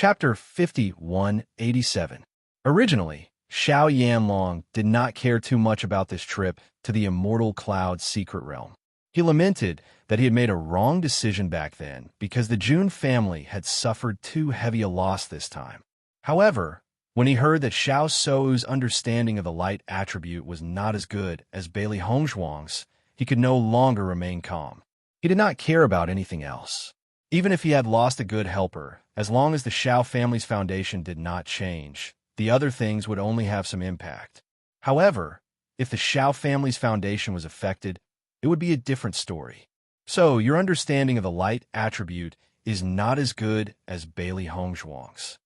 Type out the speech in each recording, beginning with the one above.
Chapter 5187. Originally, Xiao Yanlong did not care too much about this trip to the Immortal Cloud's secret realm. He lamented that he had made a wrong decision back then because the Jun family had suffered too heavy a loss this time. However, when he heard that Xiao Sou's understanding of the light attribute was not as good as Bailey Hongzhuang's, he could no longer remain calm. He did not care about anything else. Even if he had lost a good helper, as long as the Xiao family's foundation did not change, the other things would only have some impact. However, if the Xiao family's foundation was affected, it would be a different story. So, your understanding of the light attribute is not as good as Bailey Hongzhuang's.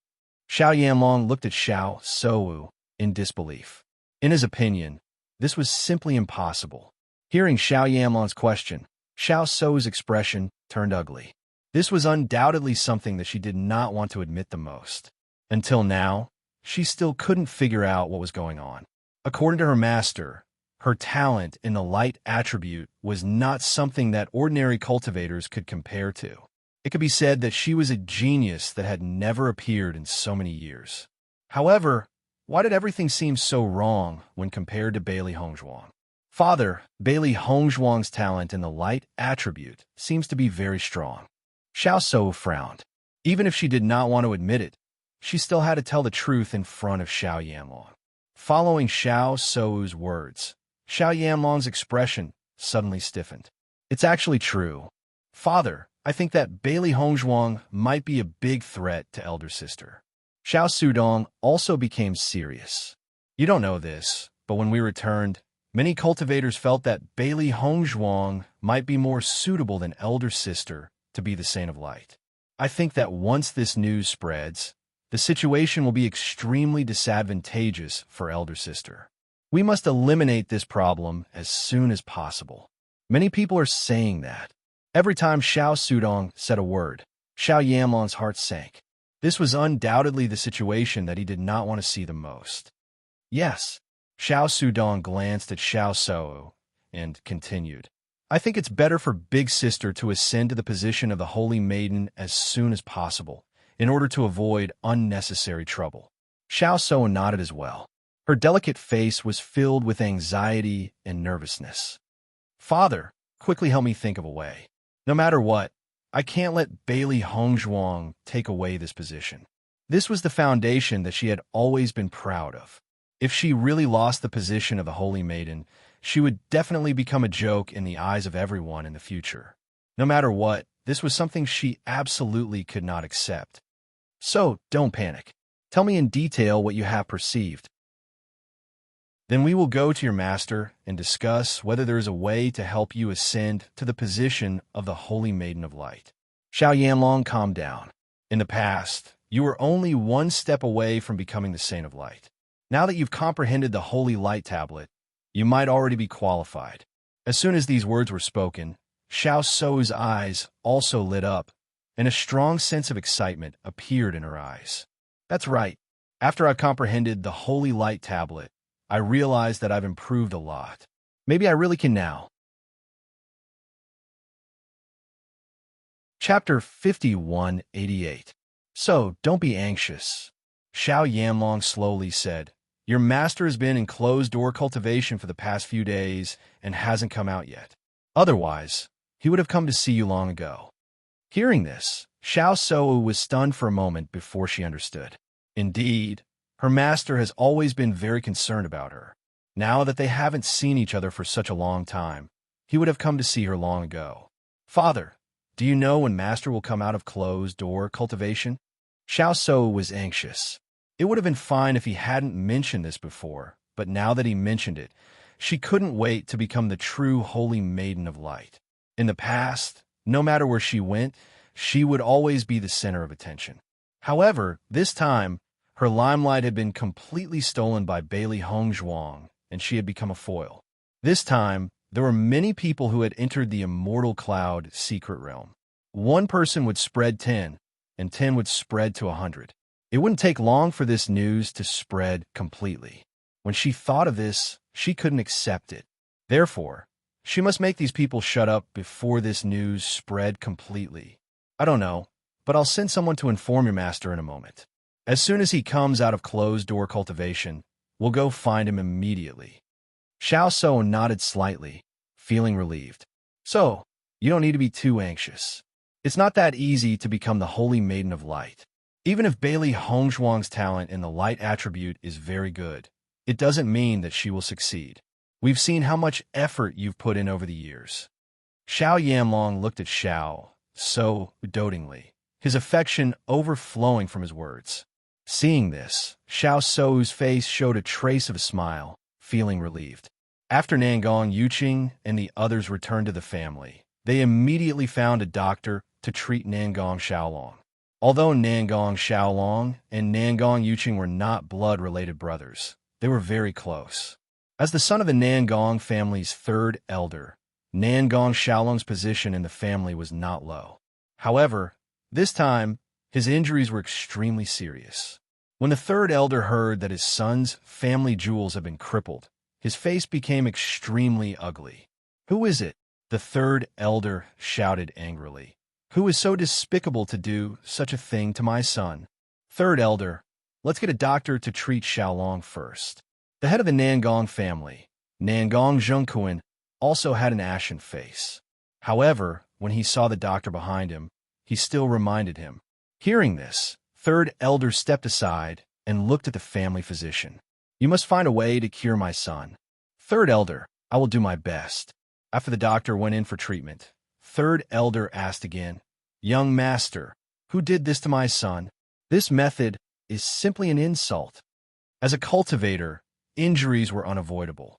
Xiao Yanlong looked at Xiao Sou in disbelief. In his opinion, this was simply impossible. Hearing Xiao Yanlong's question, Xiao Sou's expression turned ugly. This was undoubtedly something that she did not want to admit the most. Until now, she still couldn't figure out what was going on. According to her master, her talent in the light attribute was not something that ordinary cultivators could compare to. It could be said that she was a genius that had never appeared in so many years. However, why did everything seem so wrong when compared to Bailey Hongzhuang? Father, Bailey Hongzhuang's talent in the light attribute seems to be very strong. Xiao Sou frowned. Even if she did not want to admit it, she still had to tell the truth in front of Xiao Yanlong. Following Xiao Sou's words, Xiao Yanlong's expression suddenly stiffened. It's actually true. Father, I think that Bailey Hongzhuang might be a big threat to elder sister. Xiao Sudong also became serious. You don't know this, but when we returned, many cultivators felt that Bailey Hongzhuang might be more suitable than elder sister to be the Saint of Light. I think that once this news spreads, the situation will be extremely disadvantageous for elder sister. We must eliminate this problem as soon as possible. Many people are saying that. Every time Xiao Sudong said a word, Xiao Yanlong's heart sank. This was undoubtedly the situation that he did not want to see the most. Yes, Xiao Sudong glanced at Xiao Sou and continued. I think it's better for Big Sister to ascend to the position of the Holy Maiden as soon as possible, in order to avoid unnecessary trouble. Xiao Sou nodded as well. Her delicate face was filled with anxiety and nervousness. Father, quickly help me think of a way. No matter what, I can't let Bailey Hongzhuang take away this position. This was the foundation that she had always been proud of. If she really lost the position of the Holy Maiden, she would definitely become a joke in the eyes of everyone in the future. No matter what, this was something she absolutely could not accept. So, don't panic. Tell me in detail what you have perceived. Then we will go to your master and discuss whether there is a way to help you ascend to the position of the Holy Maiden of Light. Xiao Yanlong calmed down. In the past, you were only one step away from becoming the Saint of Light. Now that you've comprehended the Holy Light Tablet, you might already be qualified. As soon as these words were spoken, Xiao Sou's eyes also lit up, and a strong sense of excitement appeared in her eyes. That's right. After I comprehended the Holy Light Tablet, I realized that I've improved a lot. Maybe I really can now. Chapter 5188. So, don't be anxious. Xiao Yanlong slowly said, Your master has been in closed-door cultivation for the past few days and hasn't come out yet. Otherwise, he would have come to see you long ago. Hearing this, Xiao Sou was stunned for a moment before she understood. Indeed, her master has always been very concerned about her. Now that they haven't seen each other for such a long time, he would have come to see her long ago. Father, do you know when master will come out of closed-door cultivation? Xiao Sou was anxious. It would have been fine if he hadn't mentioned this before, but now that he mentioned it, she couldn't wait to become the true Holy Maiden of Light. In the past, no matter where she went, she would always be the center of attention. However, this time, her limelight had been completely stolen by Bailey Hongzhuang, and she had become a foil. This time, there were many people who had entered the Immortal Cloud secret realm. One person would spread 10, and 10 would spread to 100. It wouldn't take long for this news to spread completely. When she thought of this, she couldn't accept it. Therefore, she must make these people shut up before this news spread completely. I don't know. but I'll send someone to inform your master in a moment. As soon as he comes out of closed-door cultivation, we'll go find him immediately." Xiao So nodded slightly, feeling relieved. "So, you don't need to be too anxious. It's not that easy to become the Holy Maiden of Light. Even if Bailey Hongzhuang's talent in the light attribute is very good, it doesn't mean that she will succeed. We've seen how much effort you've put in over the years." Xiao Yanlong looked at Xiao So dotingly, his affection overflowing from his words. Seeing this, Xiao Sou's face showed a trace of a smile, feeling relieved. After Nangong Yuqing and the others returned to the family, they immediately found a doctor to treat Nangong Xiaolong. Although Nangong Xiaolong and Nangong Yuqing were not blood-related brothers, they were very close. As the son of the Nangong family's third elder, Nangong Xiaolong's position in the family was not low. However, this time, his injuries were extremely serious. When the third elder heard that his son's family jewels had been crippled, his face became extremely ugly. "Who is it?" the third elder shouted angrily. "Who is so despicable to do such a thing to my son?" "Third elder, let's get a doctor to treat Xiaolong first." The head of the Nangong family, Nangong Zhengkuan, also had an ashen face. However, when he saw the doctor behind him, he still reminded him. Hearing this, third elder stepped aside and looked at the family physician. "You must find a way to cure my son." "Third elder, I will do my best." After the doctor went in for treatment, third elder asked again, "Young master, who did this to my son?" This method is simply an insult. As a cultivator, injuries were unavoidable.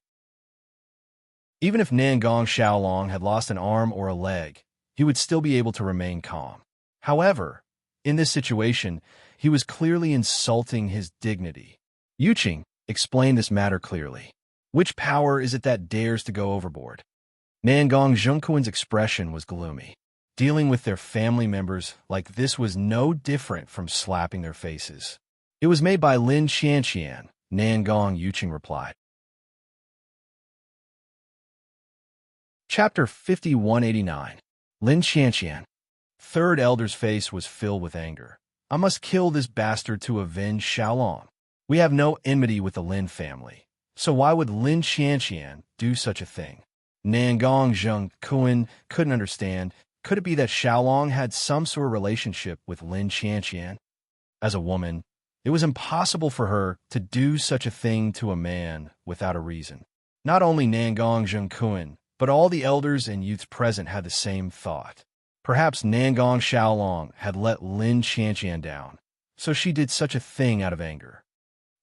Even if Nangong Xiaolong had lost an arm or a leg, he would still be able to remain calm. However, in this situation, he was clearly insulting his dignity. Yuqing explained this matter clearly. "Which power is it that dares to go overboard?" Nangong Zhengkuan's expression was gloomy. Dealing with their family members like this was no different from slapping their faces. "It was made by Lin Qianqian," Nangong Yuqing replied. Chapter 5189. Lin Qianqian. Third elder's face was filled with anger. "I must kill this bastard to avenge Xiaolong. We have no enmity with the Lin family, so why would Lin Qianqian do such a thing?" Nangong Zhengkuan couldn't understand. Could it be that Xiaolong had some sort of relationship with Lin Qianqian? As a woman, it was impossible for her to do such a thing to a man without a reason. Not only Nangong Zhengkuan, but all the elders and youths present had the same thought. Perhaps Nangong Xiaolong had let Lin Qianqian down, so she did such a thing out of anger.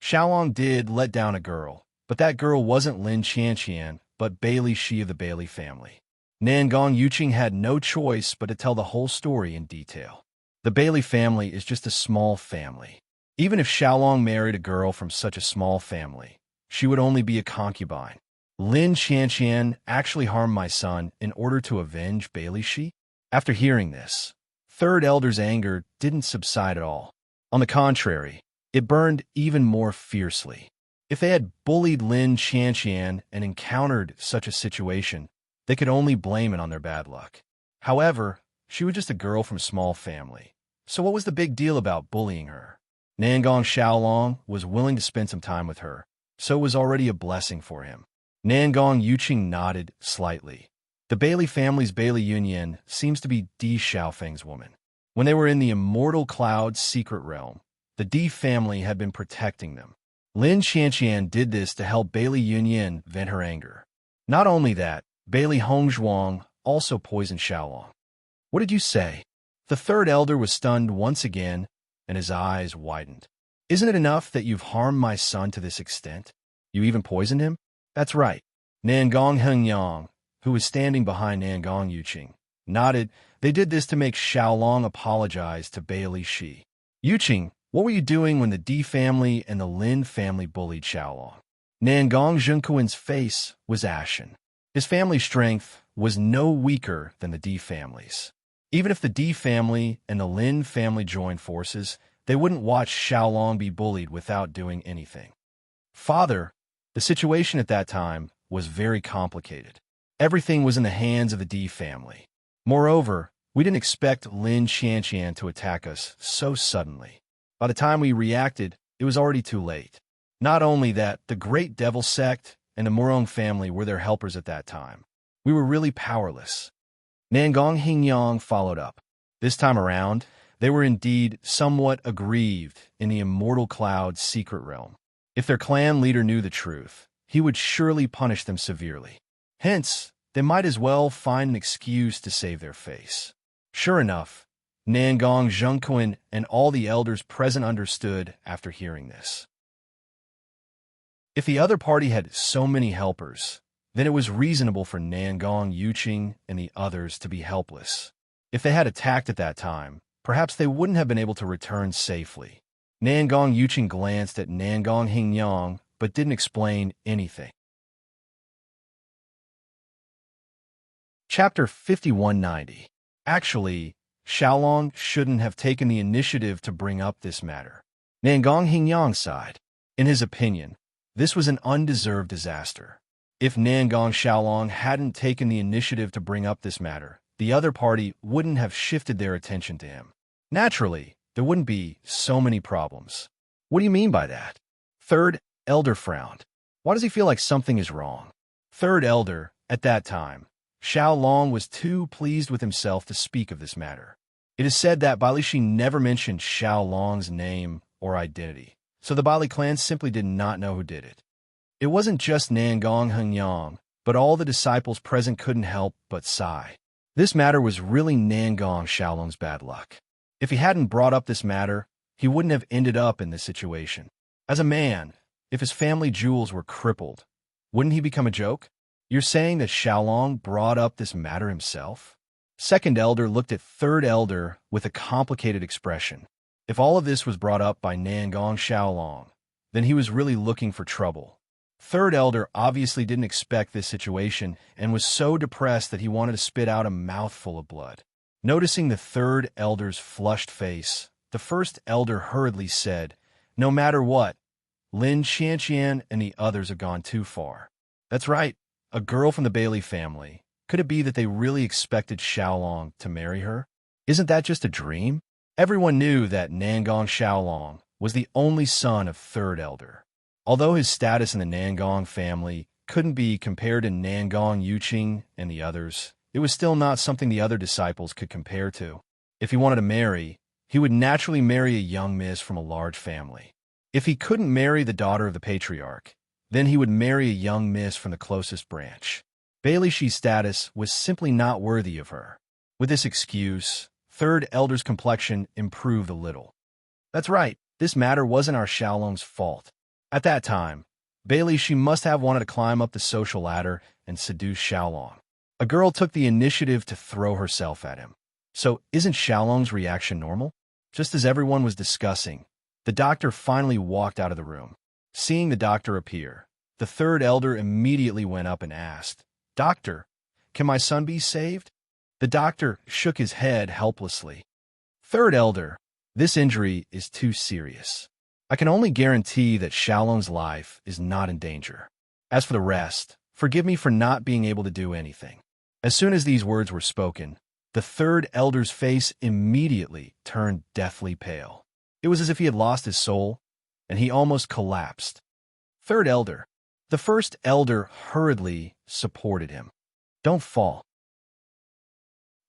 Xiaolong did let down a girl, but that girl wasn't Lin Qianqian, but Bailey Shi of the Bailey family. Nangong Yuqing had no choice but to tell the whole story in detail. The Bailey family is just a small family. Even if Xiaolong married a girl from such a small family, she would only be a concubine. Lin Qianqian actually harmed my son in order to avenge Bailey Shi? After hearing this, third elder's anger didn't subside at all. On the contrary, it burned even more fiercely. If they had bullied Lin Qianqian and encountered such a situation, they could only blame it on their bad luck. However, she was just a girl from a small family, so what was the big deal about bullying her? Nangong Xiaolong was willing to spend some time with her, so it was already a blessing for him. Nangong Yuqing nodded slightly. The Bailey family's Bailey Yunyan seems to be Di Xiaofeng's woman. When they were in the Immortal Cloud's secret realm, the Di family had been protecting them. Lin Qianqian did this to help Bailey Yunyan vent her anger. Not only that, Bailey Hongzhuang also poisoned Xiaolong. "What did you say?" The third elder was stunned once again, and his eyes widened. "Isn't it enough that you've harmed my son to this extent? You even poisoned him?" "That's right." Nangong Hengyang, who was standing behind Nangong Yuqing, nodded. "They did this to make Xiaolong apologize to Bailey Shi." "Yuqing, what were you doing when the Di family and the Lin family bullied Xiaolong?" Nangong Zhengkuan's face was ashen. His family's strength was no weaker than the Di family's. Even if the Di family and the Lin family joined forces, they wouldn't watch Xiaolong be bullied without doing anything. "Father," the situation at that time was very complicated. Everything was in the hands of the Di family. Moreover, We didn't expect Lin Qianqian to attack us so suddenly. By the time we reacted, it was already too late. Not only that, the Great Devil Sect and the Murong family were their helpers at that time. We were really powerless. Nangong Hingyang followed up. This time around, they were indeed somewhat aggrieved in the Immortal Cloud's secret realm. If their clan leader knew the truth, he would surely punish them severely. Hence, they might as well find an excuse to save their face. Sure enough, Nangong Zhengquan and all the elders present understood after hearing this. If the other party had so many helpers, then it was reasonable for Nangong Yuqing and the others to be helpless. If they had attacked at that time, perhaps they wouldn't have been able to return safely. Nangong Yuqing glanced at Nangong Hingyang, but didn't explain anything. Chapter 5190. Actually, Xiaolong shouldn't have taken the initiative to bring up this matter. Nangong Hingyang sighed. In his opinion, this was an undeserved disaster. If Nangong Xiaolong hadn't taken the initiative to bring up this matter, the other party wouldn't have shifted their attention to him. Naturally, there wouldn't be so many problems. What do you mean by that? Third Elder frowned. Why does he feel like something is wrong? Third Elder, at that time, Xiaolong was too pleased with himself to speak of this matter. It is said that Baishi never mentioned Xiaolong's name or identity, so the Bali clan simply did not know who did it. It wasn't just Nangong Hingyang, but all the disciples present couldn't help but sigh. This matter was really Nangong Xiaolong's bad luck. If he hadn't brought up this matter, he wouldn't have ended up in this situation. As a man, if his family jewels were crippled, wouldn't he become a joke? You're saying that Xiaolong brought up this matter himself? Second Elder looked at Third Elder with a complicated expression. If all of this was brought up by Nangong Xiaolong, then he was really looking for trouble. Third Elder obviously didn't expect this situation and was so depressed that he wanted to spit out a mouthful of blood. Noticing the Third Elder's flushed face, the First Elder hurriedly said, "No matter what, Lin Qianqian and the others have gone too far." That's right, a girl from the Bailey family. Could it be that they really expected Xiaolong to marry her? Isn't that just a dream? Everyone knew that Nangong Xiaolong was the only son of Third Elder. Although his status in the Nangong family couldn't be compared to Nangong Yuqing and the others, it was still not something the other disciples could compare to. If he wanted to marry, he would naturally marry a young miss from a large family. If he couldn't marry the daughter of the patriarch, then he would marry a young miss from the closest branch. Bailishi's status was simply not worthy of her. With this excuse, Third Elder's complexion improved a little. That's right, this matter wasn't our Xiaolong's fault. At that time, Bailishi must have wanted to climb up the social ladder and seduce Xiaolong. A girl took the initiative to throw herself at him. So isn't Xiaolong's reaction normal? Just as everyone was discussing, the doctor finally walked out of the room. Seeing the doctor appear, the Third Elder immediately went up and asked, "Doctor, can my son be saved?" The doctor shook his head helplessly. "Third Elder, this injury is too serious. I can only guarantee that Xiaolong's life is not in danger. As for the rest, forgive me for not being able to do anything." As soon as these words were spoken, the Third Elder's face immediately turned deathly pale. It was as if he had lost his soul, and he almost collapsed. "Third Elder." The First Elder hurriedly supported him. "Don't fall."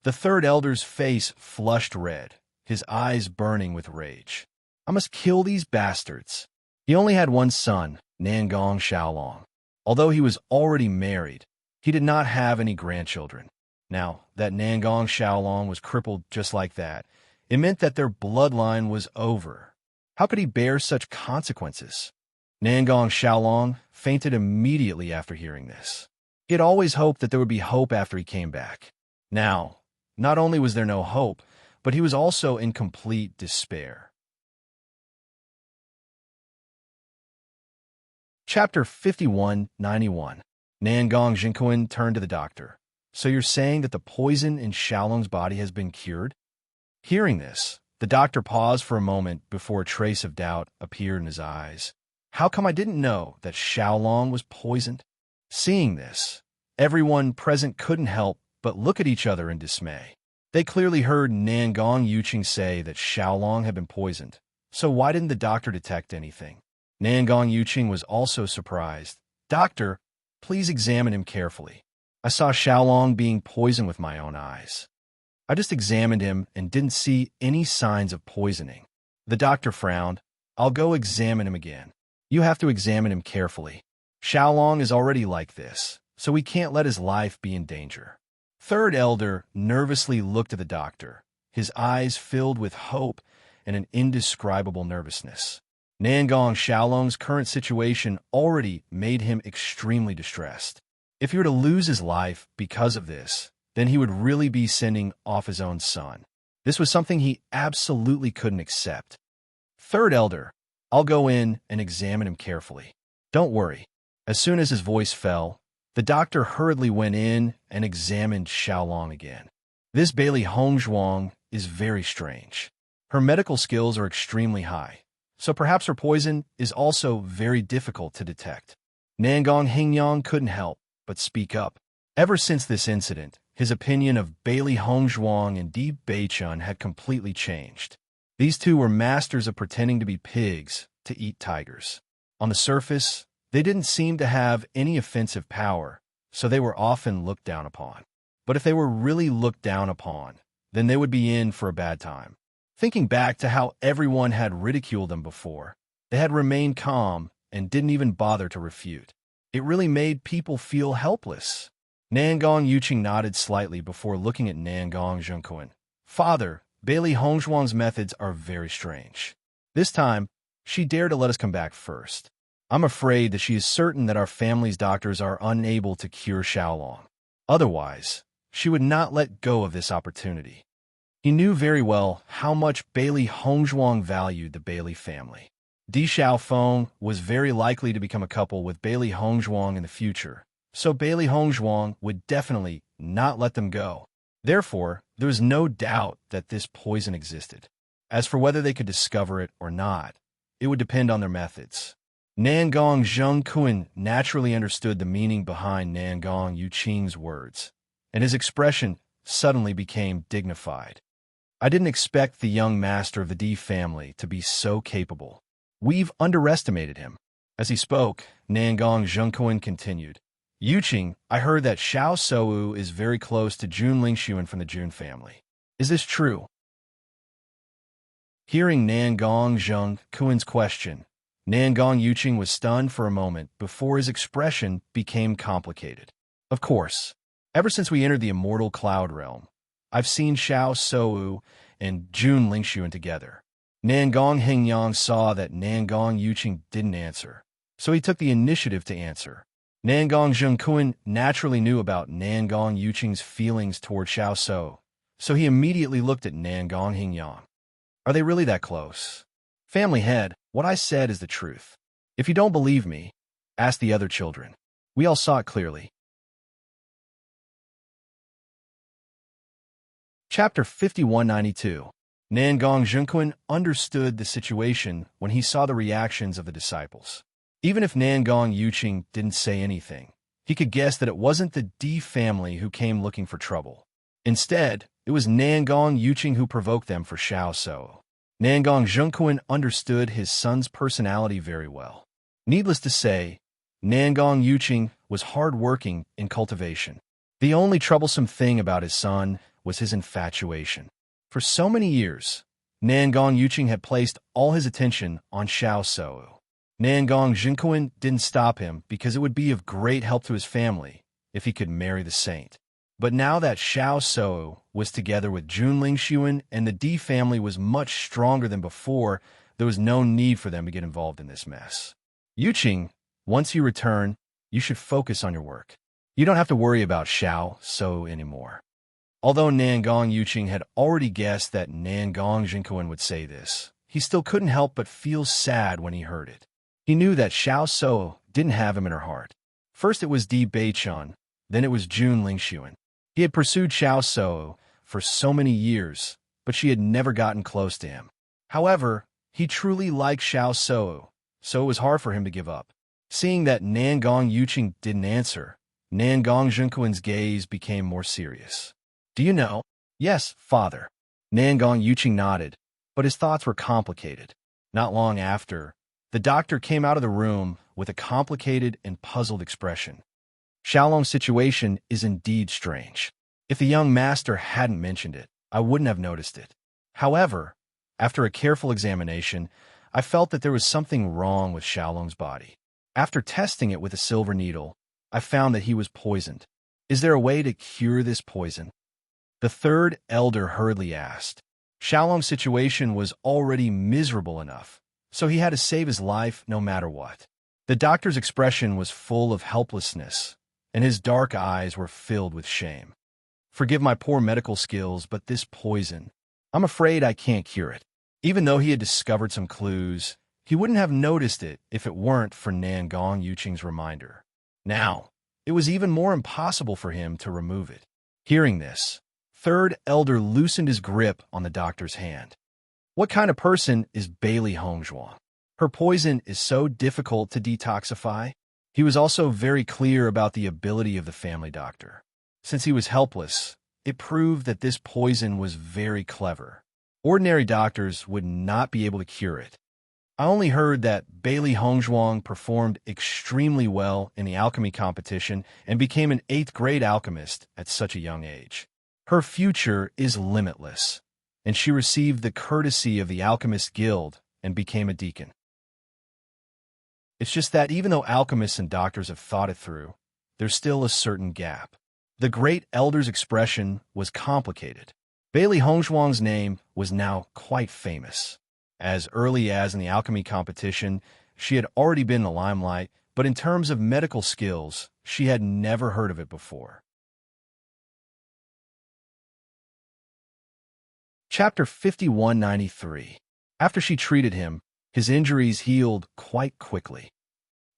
The Third Elder's face flushed red, his eyes burning with rage. "I must kill these bastards." He only had one son, Nangong Xiaolong. Although he was already married, he did not have any grandchildren. Now that Nangong Xiaolong was crippled just like that, it meant that their bloodline was over. How could he bear such consequences? Nangong Xiaolong fainted immediately after hearing this. He had always hoped that there would be hope after he came back. Now, not only was there no hope, but he was also in complete despair. Chapter 5191. Nangong Zhengquan turned to the doctor. "So you're saying that the poison in Xiaolong's body has been cured?" Hearing this, the doctor paused for a moment before a trace of doubt appeared in his eyes. How come I didn't know that Xiaolong was poisoned? Seeing this, everyone present couldn't help but look at each other in dismay. They clearly heard Nangong Yuqing say that Xiaolong had been poisoned, so why didn't the doctor detect anything? Nangong Yuqing was also surprised. Doctor, please examine him carefully. I saw Xiaolong being poisoned with my own eyes. I just examined him and didn't see any signs of poisoning. The doctor frowned. I'll go examine him again. You have to examine him carefully. Xiaolong is already like this, so we can't let his life be in danger. Third elder nervously looked at the doctor, his eyes filled with hope and an indescribable nervousness. Nangong Xiaolong's current situation already made him extremely distressed. If he were to lose his life because of this, then he would really be sending off his own son. This was something he absolutely couldn't accept. Third elder, I'll go in and examine him carefully. Don't worry. As soon as his voice fell, the doctor hurriedly went in and examined Xiaolong again. This Bailey Hongzhuang is very strange. Her medical skills are extremely high, so perhaps her poison is also very difficult to detect. Nangong Hingyang couldn't help but speak up. Ever since this incident, his opinion of Bailey Hongzhuang and Di Beichun had completely changed. These two were masters of pretending to be pigs to eat tigers. On the surface, they didn't seem to have any offensive power, so they were often looked down upon. But if they were really looked down upon, then they would be in for a bad time. Thinking back to how everyone had ridiculed them before, they had remained calm and didn't even bother to refute. It really made people feel helpless. Nangong Yuqing nodded slightly before looking at Nangong Zhengquan. Father, Bailey Hongzhuang's methods are very strange. This time, she dared to let us come back first. I'm afraid that she is certain that our family's doctors are unable to cure Xiaolong. Otherwise, she would not let go of this opportunity. He knew very well how much Bailey Hongzhuang valued the Bailey family. Di Xiaofeng was very likely to become a couple with Bailey Hongzhuang in the future, so Bailey Hongzhuang would definitely not let them go. Therefore, there was no doubt that this poison existed. As for whether they could discover it or not, it would depend on their methods. Nangong Zhengquan naturally understood the meaning behind Nangong Yuqing's words, and his expression suddenly became dignified. I didn't expect the young master of the Di family to be so capable. We've underestimated him. As he spoke, Nangong Zhengquan continued. Yuqing, I heard that Xiao Sou is very close to Jun Lingxuan from the Jun family. Is this true? Hearing Nangong Zhengquan's question, Nangong Yuqing was stunned for a moment before his expression became complicated. Of course, ever since we entered the immortal cloud realm, I've seen Xiao Sou and Jun Lingxuan together. Nangong Hingyang saw that Nangong Yuqing didn't answer, so he took the initiative to answer. Nangong Zhengquan naturally knew about Nangong Yuqing's feelings toward Xiao Sou, so he immediately looked at Nangong Hingyang. Are they really that close? Family head, what I said is the truth. If you don't believe me, ask the other children. We all saw it clearly. Chapter 5192. Nangong Zhengquan understood the situation when he saw the reactions of the disciples. Even if Nangong Yuqing didn't say anything, he could guess that it wasn't the Di family who came looking for trouble. Instead, it was Nangong Yuqing who provoked them for Xiao Sou. Nangong Zhengquan understood his son's personality very well. Needless to say, Nangong Yuqing was hard-working in cultivation. The only troublesome thing about his son was his infatuation. For so many years, Nangong Yuqing had placed all his attention on Xiao Sou. Nangong Zhengquan didn't stop him because it would be of great help to his family if he could marry the saint. But now that Xiao Sou was together with Jun Lingxuan and the Di family was much stronger than before, there was no need for them to get involved in this mess. Yuqing, once you return, you should focus on your work. You don't have to worry about Xiao Sou anymore. Although Nangong Yuqing had already guessed that Nangong Zhengquan would say this, he still couldn't help but feel sad when he heard it. He knew that Xiao Sou didn't have him in her heart. First it was Di Beichun, then it was Jun Lingxuan. He had pursued Xiao Sou for so many years, but she had never gotten close to him. However, he truly liked Xiao Sou, so it was hard for him to give up. Seeing that Nangong Yuqing didn't answer, Nangong Zhengquan's gaze became more serious. Do you know, Yes, father. Nangong Yuqing nodded, but his thoughts were complicated. Not long after, the doctor came out of the room with a complicated and puzzled expression. Xiaolong's situation is indeed strange. If the young master hadn't mentioned it, I wouldn't have noticed it. However, after a careful examination, I felt that there was something wrong with Xiaolong's body. After testing it with a silver needle, I found that he was poisoned. Is there a way to cure this poison? The third elder hurriedly asked. Xiaolong's situation was already miserable enough, so he had to save his life no matter what. The doctor's expression was full of helplessness, and his dark eyes were filled with shame. Forgive my poor medical skills, but this poison, I'm afraid I can't cure it. Even though he had discovered some clues, he wouldn't have noticed it if it weren't for Nangong Yuqing's reminder. Now, it was even more impossible for him to remove it. Hearing this, third elder loosened his grip on the doctor's hand. What kind of person is Bailey Hongzhuang? Her poison is so difficult to detoxify. He was also very clear about the ability of the family doctor. Since he was helpless, it proved that this poison was very clever. Ordinary doctors would not be able to cure it. I only heard that Bailey Hongzhuang performed extremely well in the alchemy competition and became an 8th grade alchemist at such a young age. Her future is limitless, and she received the courtesy of the Alchemist Guild and became a deacon. It's just that even though alchemists and doctors have thought it through, there's still a certain gap. The great elder's expression was complicated. Bailey Hongzhuang's name was now quite famous. As early as in the alchemy competition, she had already been in the limelight, but in terms of medical skills, she had never heard of it before. Chapter 5193. After she treated him, his injuries healed quite quickly.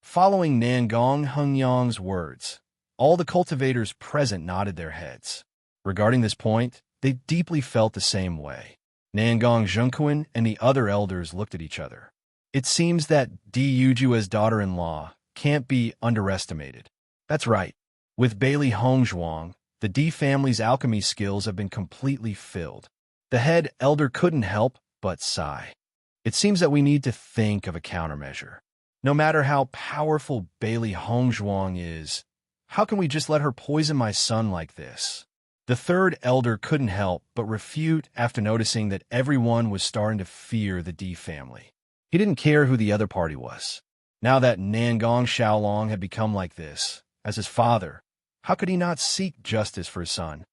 Following Nangong Hengyang's words, all the cultivators present nodded their heads. Regarding this point, they deeply felt the same way. Nangong Zhengquan and the other elders looked at each other. It seems that Di Yujua's daughter-in-law can't be underestimated. That's right. With Bailey Hongzhuang, the Di family's alchemy skills have been completely filled. The head elder couldn't help but sigh. It seems that we need to think of a countermeasure. No matter how powerful Bailey Hongzhuang is, how can we just let her poison my son like this? The third elder couldn't help but refute after noticing that everyone was starting to fear the Di family. He didn't care who the other party was. Now that Nangong Xiaolong had become like this, as his father, how could he not seek justice for his son?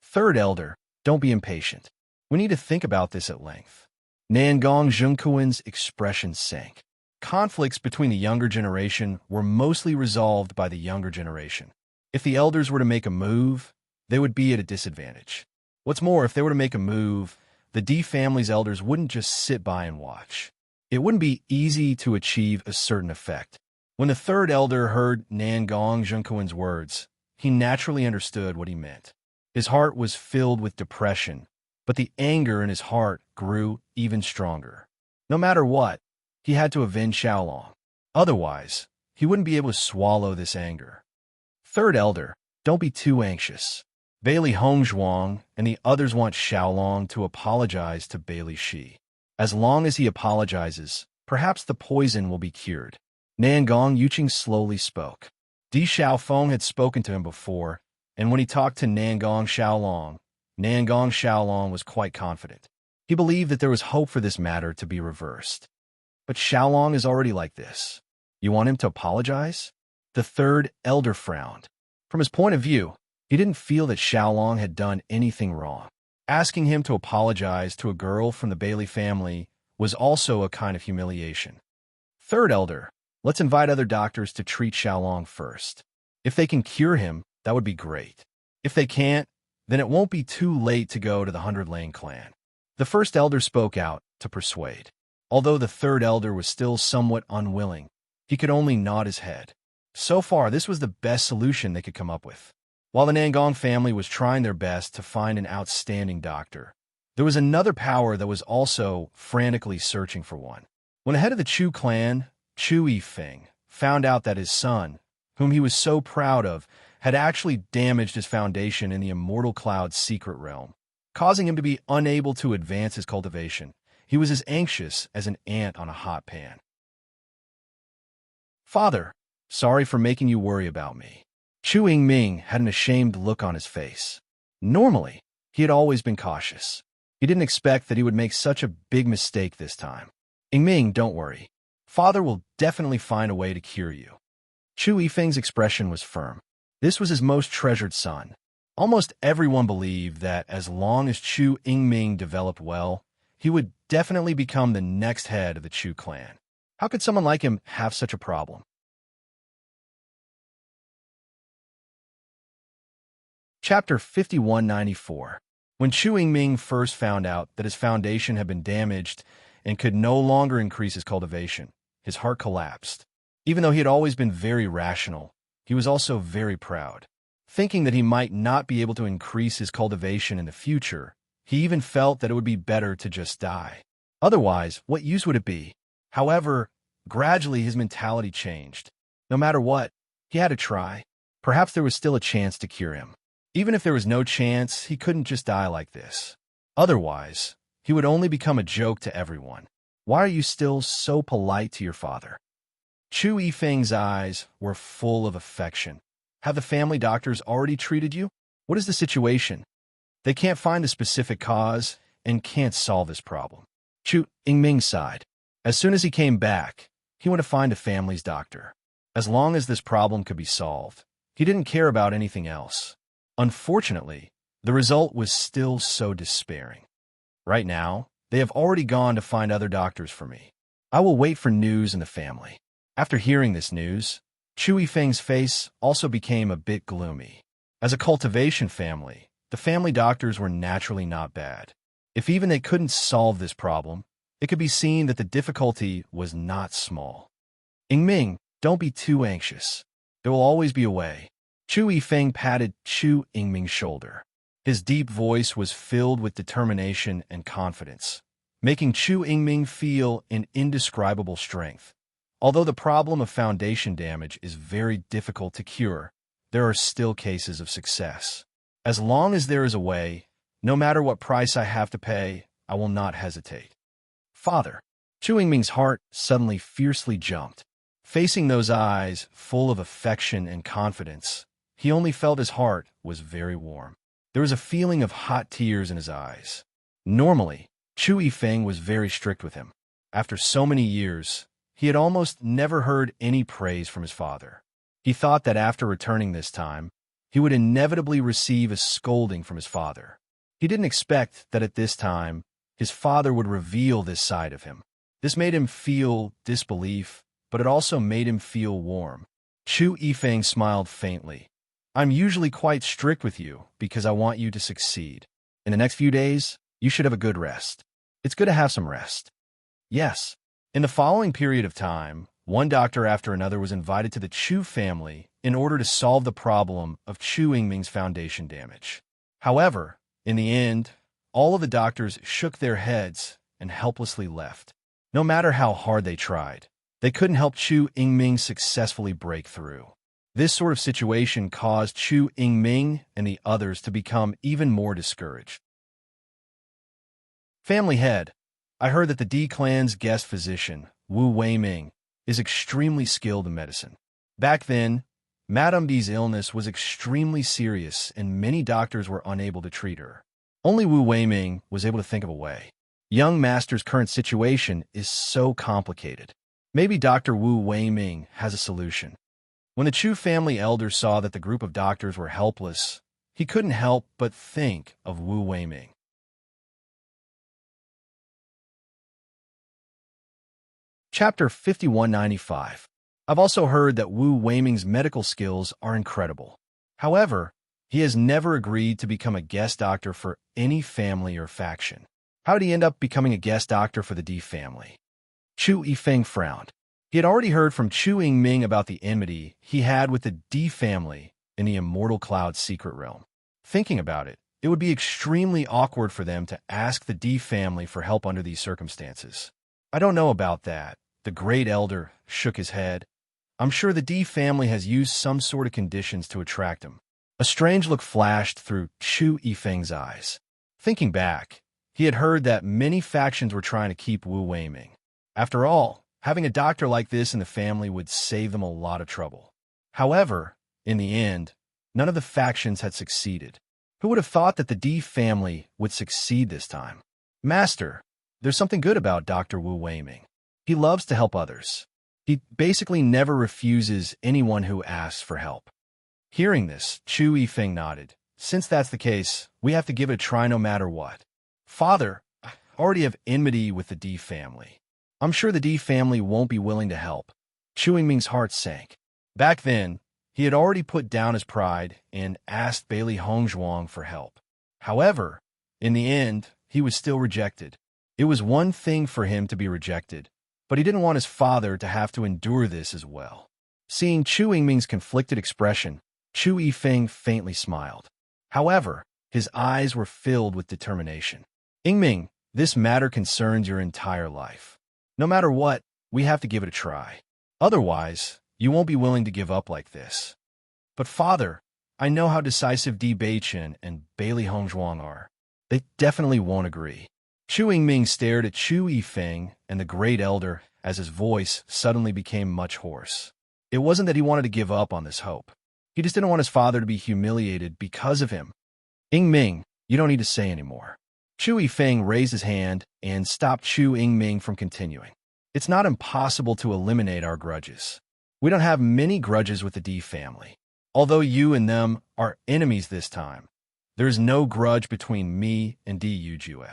Third elder, don't be impatient. We need to think about this at length. Nangong Zhengquan's expression sank. Conflicts between the younger generation were mostly resolved by the younger generation. If the elders were to make a move, they would be at a disadvantage. What's more, if they were to make a move, the Di family's elders wouldn't just sit by and watch. It wouldn't be easy to achieve a certain effect. When the third elder heard Nangong Zhengquan's words, he naturally understood what he meant. His heart was filled with depression, but the anger in his heart grew even stronger. No matter what, he had to avenge Xiaolong. Otherwise, he wouldn't be able to swallow this anger. Third elder, don't be too anxious. Bailey Hongzhuang and the others want Xiaolong to apologize to Bailey Shi. As long as he apologizes, perhaps the poison will be cured. Nangong Yuqing slowly spoke. Di Xiaofeng had spoken to him before, and when he talked to Nangong Xiaolong was quite confident. He believed that there was hope for this matter to be reversed. But Xiaolong is already like this. You want him to apologize? The third elder frowned. From his point of view, he didn't feel that Xiaolong had done anything wrong. Asking him to apologize to a girl from the Bailey family was also a kind of humiliation. Third elder, let's invite other doctors to treat Xiaolong first. If they can cure him, that would be great. If they can't, then it won't be too late to go to the 100 Lane clan. The first elder spoke out to persuade. Although the third elder was still somewhat unwilling, he could only nod his head. So far, this was the best solution they could come up with. While the Nangong family was trying their best to find an outstanding doctor, there was another power that was also frantically searching for one. When the head of the Chu clan, Chu Yifeng, found out that his son, whom he was so proud of, had actually damaged his foundation in the Immortal Cloud's secret realm, causing him to be unable to advance his cultivation. He was as anxious as an ant on a hot pan. "Father, sorry for making you worry about me." Chu Yingming had an ashamed look on his face. Normally, he had always been cautious. He didn't expect that he would make such a big mistake this time. "Yingming, don't worry. Father will definitely find a way to cure you." Chu Yifeng's expression was firm. This was his most treasured son. Almost everyone believed that as long as Chu Yingming developed well, he would definitely become the next head of the Chu clan. How could someone like him have such a problem? Chapter 5194. When Chu Yingming first found out that his foundation had been damaged and could no longer increase his cultivation, his heart collapsed. Even though he had always been very rational, he was also very proud. Thinking that he might not be able to increase his cultivation in the future, he even felt that it would be better to just die. Otherwise, what use would it be? However, gradually his mentality changed. No matter what, he had to try. Perhaps there was still a chance to cure him. Even if there was no chance, he couldn't just die like this. Otherwise, he would only become a joke to everyone. Why are you still so polite to your father? Chu Yifeng's eyes were full of affection. Have the family doctors already treated you? What is the situation? They can't find a specific cause and can't solve this problem. Chu Yingming sighed. As soon as he came back, he went to find a family's doctor. As long as this problem could be solved, he didn't care about anything else. Unfortunately, the result was still so despairing. Right now, they have already gone to find other doctors for me. I will wait for news in the family. After hearing this news, Chu Yifeng's face also became a bit gloomy. As a cultivation family, the family doctors were naturally not bad. If even they couldn't solve this problem, it could be seen that the difficulty was not small. "Yingming, don't be too anxious. There will always be a way." Chu Yifeng patted Chu Yingming's shoulder. His deep voice was filled with determination and confidence, making Chu Yingming feel an indescribable strength. Although the problem of foundation damage is very difficult to cure, there are still cases of success. As long as there is a way, no matter what price I have to pay, I will not hesitate. "Father." Chu Yingming's heart suddenly fiercely jumped. Facing those eyes full of affection and confidence, he only felt his heart was very warm. There was a feeling of hot tears in his eyes. Normally, Chu Yifeng was very strict with him. After so many years, he had almost never heard any praise from his father. He thought that after returning this time, he would inevitably receive a scolding from his father. He didn't expect that at this time, his father would reveal this side of him. This made him feel disbelief, but it also made him feel warm. Chu Yifeng smiled faintly. "I'm usually quite strict with you because I want you to succeed. In the next few days, you should have a good rest. It's good to have some rest." Yes. In the following period of time, one doctor after another was invited to the Chu family in order to solve the problem of Chu Yingming's foundation damage. However, in the end, all of the doctors shook their heads and helplessly left. No matter how hard they tried, they couldn't help Chu Yingming successfully break through. This sort of situation caused Chu Yingming and the others to become even more discouraged. Family head, I heard that the D clan's guest physician, Wu Weiming, is extremely skilled in medicine. Back then, Madame D's illness was extremely serious and many doctors were unable to treat her. Only Wu Weiming was able to think of a way. Young master's current situation is so complicated. Maybe Dr. Wu Weiming has a solution. When the Chu family elder saw that the group of doctors were helpless, he couldn't help but think of Wu Weiming. Chapter 5195. I've also heard that Wu Weiming's medical skills are incredible. However, he has never agreed to become a guest doctor for any family or faction. How did he end up becoming a guest doctor for the D family? Chu Yifeng frowned. He had already heard from Chu Yingming about the enmity he had with the D family in the Immortal Cloud secret realm. Thinking about it, it would be extremely awkward for them to ask the D family for help under these circumstances. I don't know about that. The great elder shook his head. I'm sure the D family has used some sort of conditions to attract him. A strange look flashed through Chu Yifeng's eyes. Thinking back, he had heard that many factions were trying to keep Wu Weiming. After all, having a doctor like this in the family would save them a lot of trouble. However, in the end, none of the factions had succeeded. Who would have thought that the D family would succeed this time? Master, there's something good about Dr. Wu Weiming. He loves to help others. He basically never refuses anyone who asks for help. Hearing this, Chu Yifeng nodded. Since that's the case, we have to give it a try no matter what. Father, I already have enmity with the D family. I'm sure the D family won't be willing to help. Chu Yiming's heart sank. Back then, he had already put down his pride and asked Bailey Hongzhuang for help. However, in the end, he was still rejected. It was one thing for him to be rejected, but he didn't want his father to have to endure this as well. Seeing Chu Yiming's conflicted expression, Chu Yifeng faintly smiled. However, his eyes were filled with determination. Yiming, this matter concerns your entire life. No matter what, we have to give it a try. Otherwise, you won't be willing to give up like this. But father, I know how decisive Di Beichen and Bailey Hongzhuang are. They definitely won't agree. Chu Yiming stared at Chu Yifeng and the great elder as his voice suddenly became much hoarse. It wasn't that he wanted to give up on this hope. He just didn't want his father to be humiliated because of him. Yiming, you don't need to say anymore. Chu Yifeng raised his hand and stopped Chu Yiming from continuing. It's not impossible to eliminate our grudges. We don't have many grudges with the D family. Although you and them are enemies this time, there is no grudge between me and Di Yujue.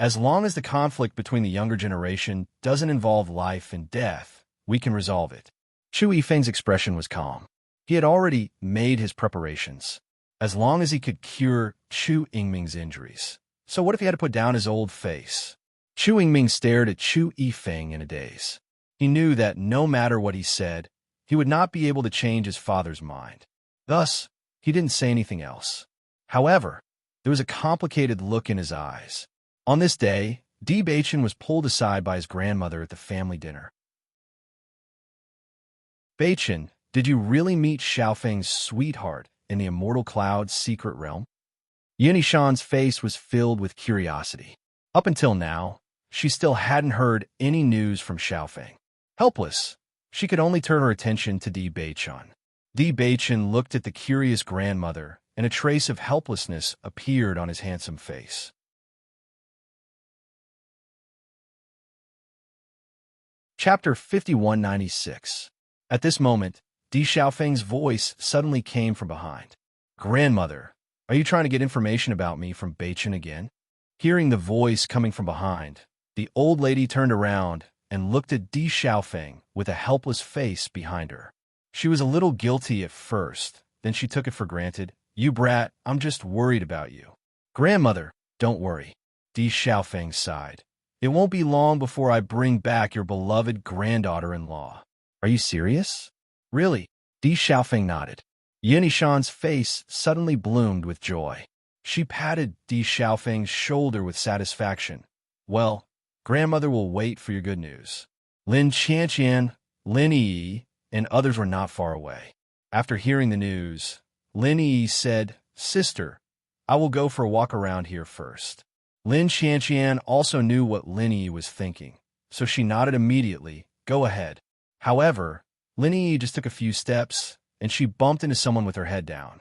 As long as the conflict between the younger generation doesn't involve life and death, we can resolve it. Chu Yifeng's expression was calm. He had already made his preparations, as long as he could cure Chu Yiming's injuries. So what if he had to put down his old face? Chu Yiming stared at Chu Yifeng in a daze. He knew that no matter what he said, he would not be able to change his father's mind. Thus, he didn't say anything else. However, there was a complicated look in his eyes. On this day, Di Beichen was pulled aside by his grandmother at the family dinner. Beichen, did you really meet Xiaofeng's sweetheart in the Immortal Cloud's secret realm? Yinishan's face was filled with curiosity. Up until now, she still hadn't heard any news from Xiaofeng. Helpless, she could only turn her attention to Di Beichen. Di Beichen looked at the curious grandmother, and a trace of helplessness appeared on his handsome face. Chapter 5196. At this moment, Di Xiaofeng's voice suddenly came from behind. Grandmother, are you trying to get information about me from Beichen again? Hearing the voice coming from behind, the old lady turned around and looked at Di Xiaofeng with a helpless face behind her. She was a little guilty at first, then she took it for granted. You brat, I'm just worried about you. Grandmother, don't worry. Di Xiaofeng sighed. It won't be long before I bring back your beloved granddaughter-in-law. Are you serious? Really? Di Xiaofeng nodded. Yinishan's face suddenly bloomed with joy. She patted Di Xiaofeng's shoulder with satisfaction. Well, grandmother will wait for your good news. Lin Qianqian, Lin Yi, and others were not far away. After hearing the news, Lin Yi said, Sister, I will go for a walk around here first. Lin Qianqian also knew what Lin Yi was thinking, so she nodded immediately. Go ahead. However, Lin Yi just took a few steps, and she bumped into someone with her head down.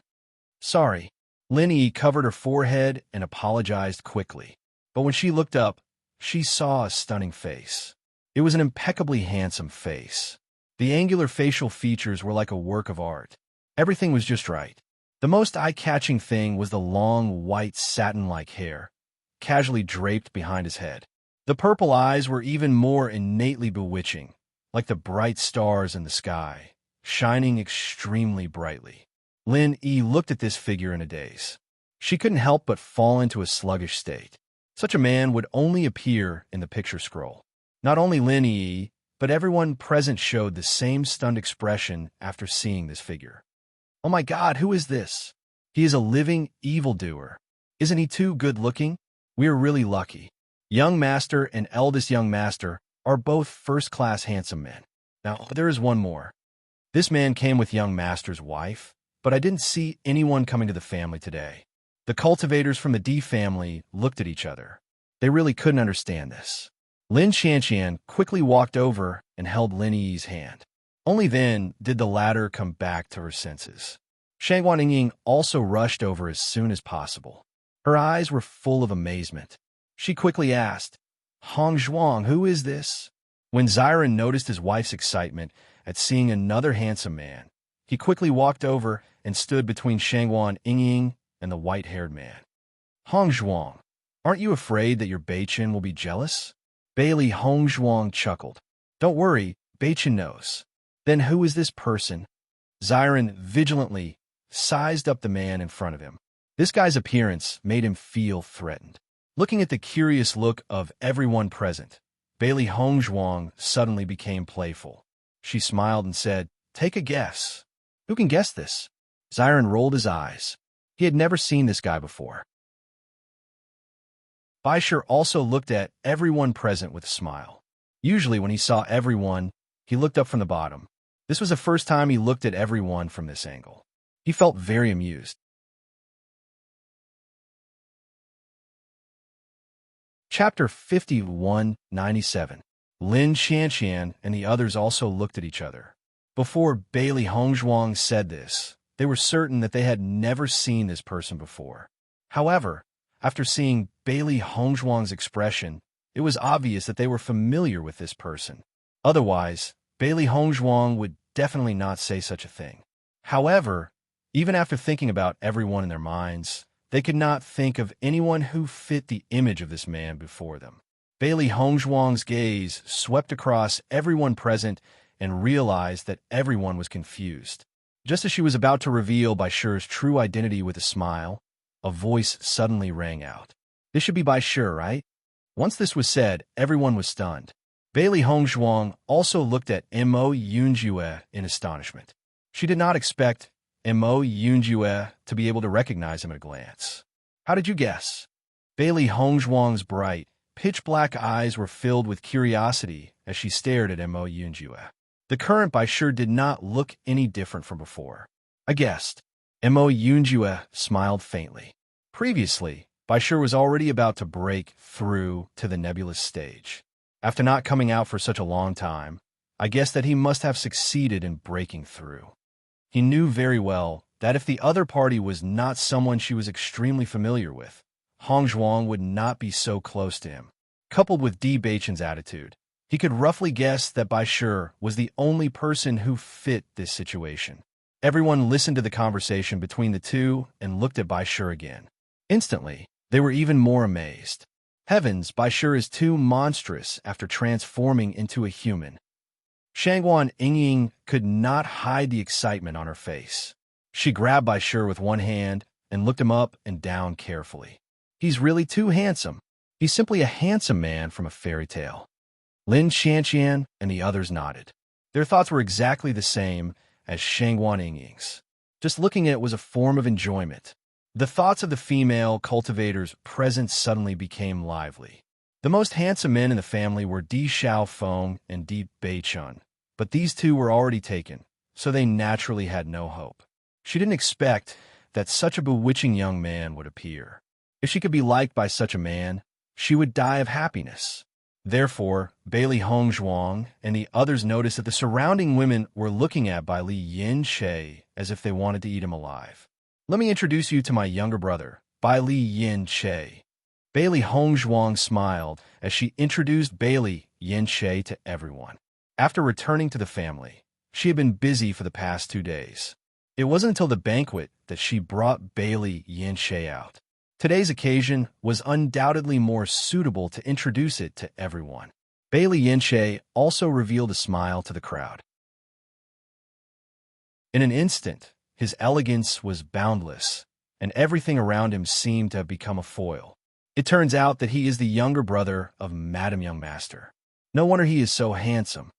Sorry. Lin Yi covered her forehead and apologized quickly. But when she looked up, she saw a stunning face. It was an impeccably handsome face. The angular facial features were like a work of art. Everything was just right. The most eye-catching thing was the long, white, satin-like hair, casually draped behind his head. The purple eyes were even more innately bewitching, like the bright stars in the sky, shining extremely brightly. Lin Yi looked at this figure in a daze. She couldn't help but fall into a sluggish state. Such a man would only appear in the picture scroll. Not only Lin Yi, but everyone present showed the same stunned expression after seeing this figure. Oh my God, who is this? He is a living evildoer. Isn't he too good-looking? We are really lucky. Young Master and eldest young Master are both first-class handsome men. Now, there is one more. This man came with young Master's wife, but I didn't see anyone coming to the family today. The cultivators from the D family looked at each other. They really couldn't understand this. Lin Qianqian quickly walked over and held Lin Yi's hand. Only then did the latter come back to her senses. Shangguan Yingying also rushed over as soon as possible. Her eyes were full of amazement. She quickly asked, "Hong Zhuang, who is this?" When Xiren noticed his wife's excitement at seeing another handsome man, he quickly walked over and stood between Shangguan Yingying and the white-haired man. "Hong Zhuang, aren't you afraid that your Beichin will be jealous?" Bailey Hong Zhuang chuckled. "Don't worry, Beichin knows." "Then who is this person?" Xiren vigilantly sized up the man in front of him. This guy's appearance made him feel threatened. Looking at the curious look of everyone present, Bailey Hong Zhuang suddenly became playful. She smiled and said, "Take a guess." "Who can guess this?" Xiren rolled his eyes. He had never seen this guy before. Baishir also looked at everyone present with a smile. Usually when he saw everyone, he looked up from the bottom. This was the first time he looked at everyone from this angle. He felt very amused. Chapter 5197. Lin Qianqian and the others also looked at each other. Before Bailey Hongzhuang said this, they were certain that they had never seen this person before. However, after seeing Bailey Hongzhuang's expression, it was obvious that they were familiar with this person. Otherwise, Bailey Hongzhuang would definitely not say such a thing. However, even after thinking about everyone in their minds, they could not think of anyone who fit the image of this man before them. Bailey Hongzhuang's gaze swept across everyone present and realized that everyone was confused. Just as she was about to reveal Baishir's true identity with a smile, a voice suddenly rang out. "This should be Baishir, right?" Once this was said, everyone was stunned. Bailey Hongzhuang also looked at Mo Yunjue in astonishment. She did not expect Mo Yunjue to be able to recognize him at a glance. "How did you guess?" Bailey Hongzhuang's bright, pitch-black eyes were filled with curiosity as she stared at Mo Yunjue. The current Baishir did not look any different from before. "I guessed." Mo Yunjue smiled faintly. Previously, Baishir was already about to break through to the nebulous stage. After not coming out for such a long time, I guessed that he must have succeeded in breaking through. He knew very well that if the other party was not someone she was extremely familiar with, Hongzhuang would not be so close to him. Coupled with D. Beichin's attitude, he could roughly guess that Baishir was the only person who fit this situation. Everyone listened to the conversation between the two and looked at Baishir again. Instantly, they were even more amazed. Heavens, Baishir is too monstrous after transforming into a human. Shangguan Yingying could not hide the excitement on her face. She grabbed Baishir with one hand and looked him up and down carefully. He's really too handsome. He's simply a handsome man from a fairy tale. Lin Qianqian and the others nodded. Their thoughts were exactly the same as Shangguan Yingying's. Just looking at it was a form of enjoyment. The thoughts of the female cultivators present suddenly became lively. The most handsome men in the family were Di Xiaofeng and Di Beichun, but these two were already taken, so they naturally had no hope. She didn't expect that such a bewitching young man would appear. If she could be liked by such a man, she would die of happiness. Therefore, Bailey Hongzhuang and the others noticed that the surrounding women were looking at Bai Li Yin Che as if they wanted to eat him alive. "Let me introduce you to my younger brother, Bai Li Yin Che." Bailey Hongzhuang smiled as she introduced Bailey Yin Che to everyone. After returning to the family, she had been busy for the past 2 days. It wasn't until the banquet that she brought Bailey Yin Che out. Today's occasion was undoubtedly more suitable to introduce it to everyone. Bailey Yin Che also revealed a smile to the crowd. In an instant, his elegance was boundless, and everything around him seemed to have become a foil. It turns out that he is the younger brother of Madame Young Master. No wonder he is so handsome.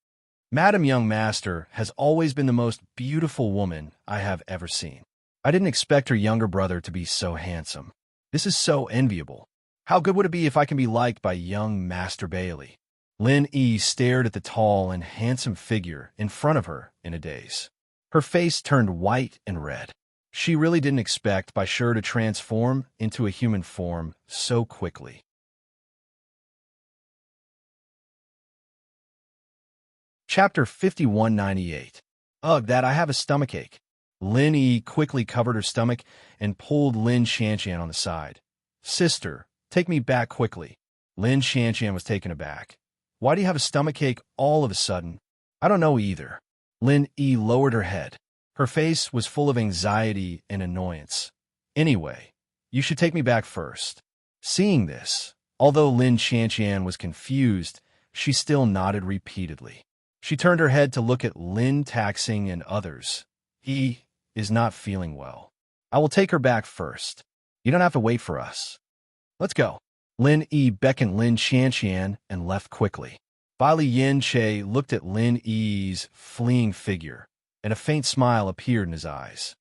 Madame Young Master has always been the most beautiful woman I have ever seen. I didn't expect her younger brother to be so handsome. This is so enviable. How good would it be if I can be liked by young Master Bailey? Lin Yi stared at the tall and handsome figure in front of her in a daze. Her face turned white and red. She really didn't expect Baishur to transform into a human form so quickly. Chapter 5198. Ugh, that I have a stomachache. Lin Yi quickly covered her stomach and pulled Lin Shanqian on the side. Sister, take me back quickly. Lin Shanqian was taken aback. Why do you have a stomachache all of a sudden? I don't know either. Lin Yi lowered her head. Her face was full of anxiety and annoyance. Anyway, you should take me back first. Seeing this, although Lin Shanqian was confused, she still nodded repeatedly. She turned her head to look at Lin Taxing and others. He is not feeling well. I will take her back first. You don't have to wait for us. Let's go. Lin Yi beckoned Lin Shanqian and left quickly. Bai Li Yin Che looked at Lin Yi's fleeing figure, and a faint smile appeared in his eyes.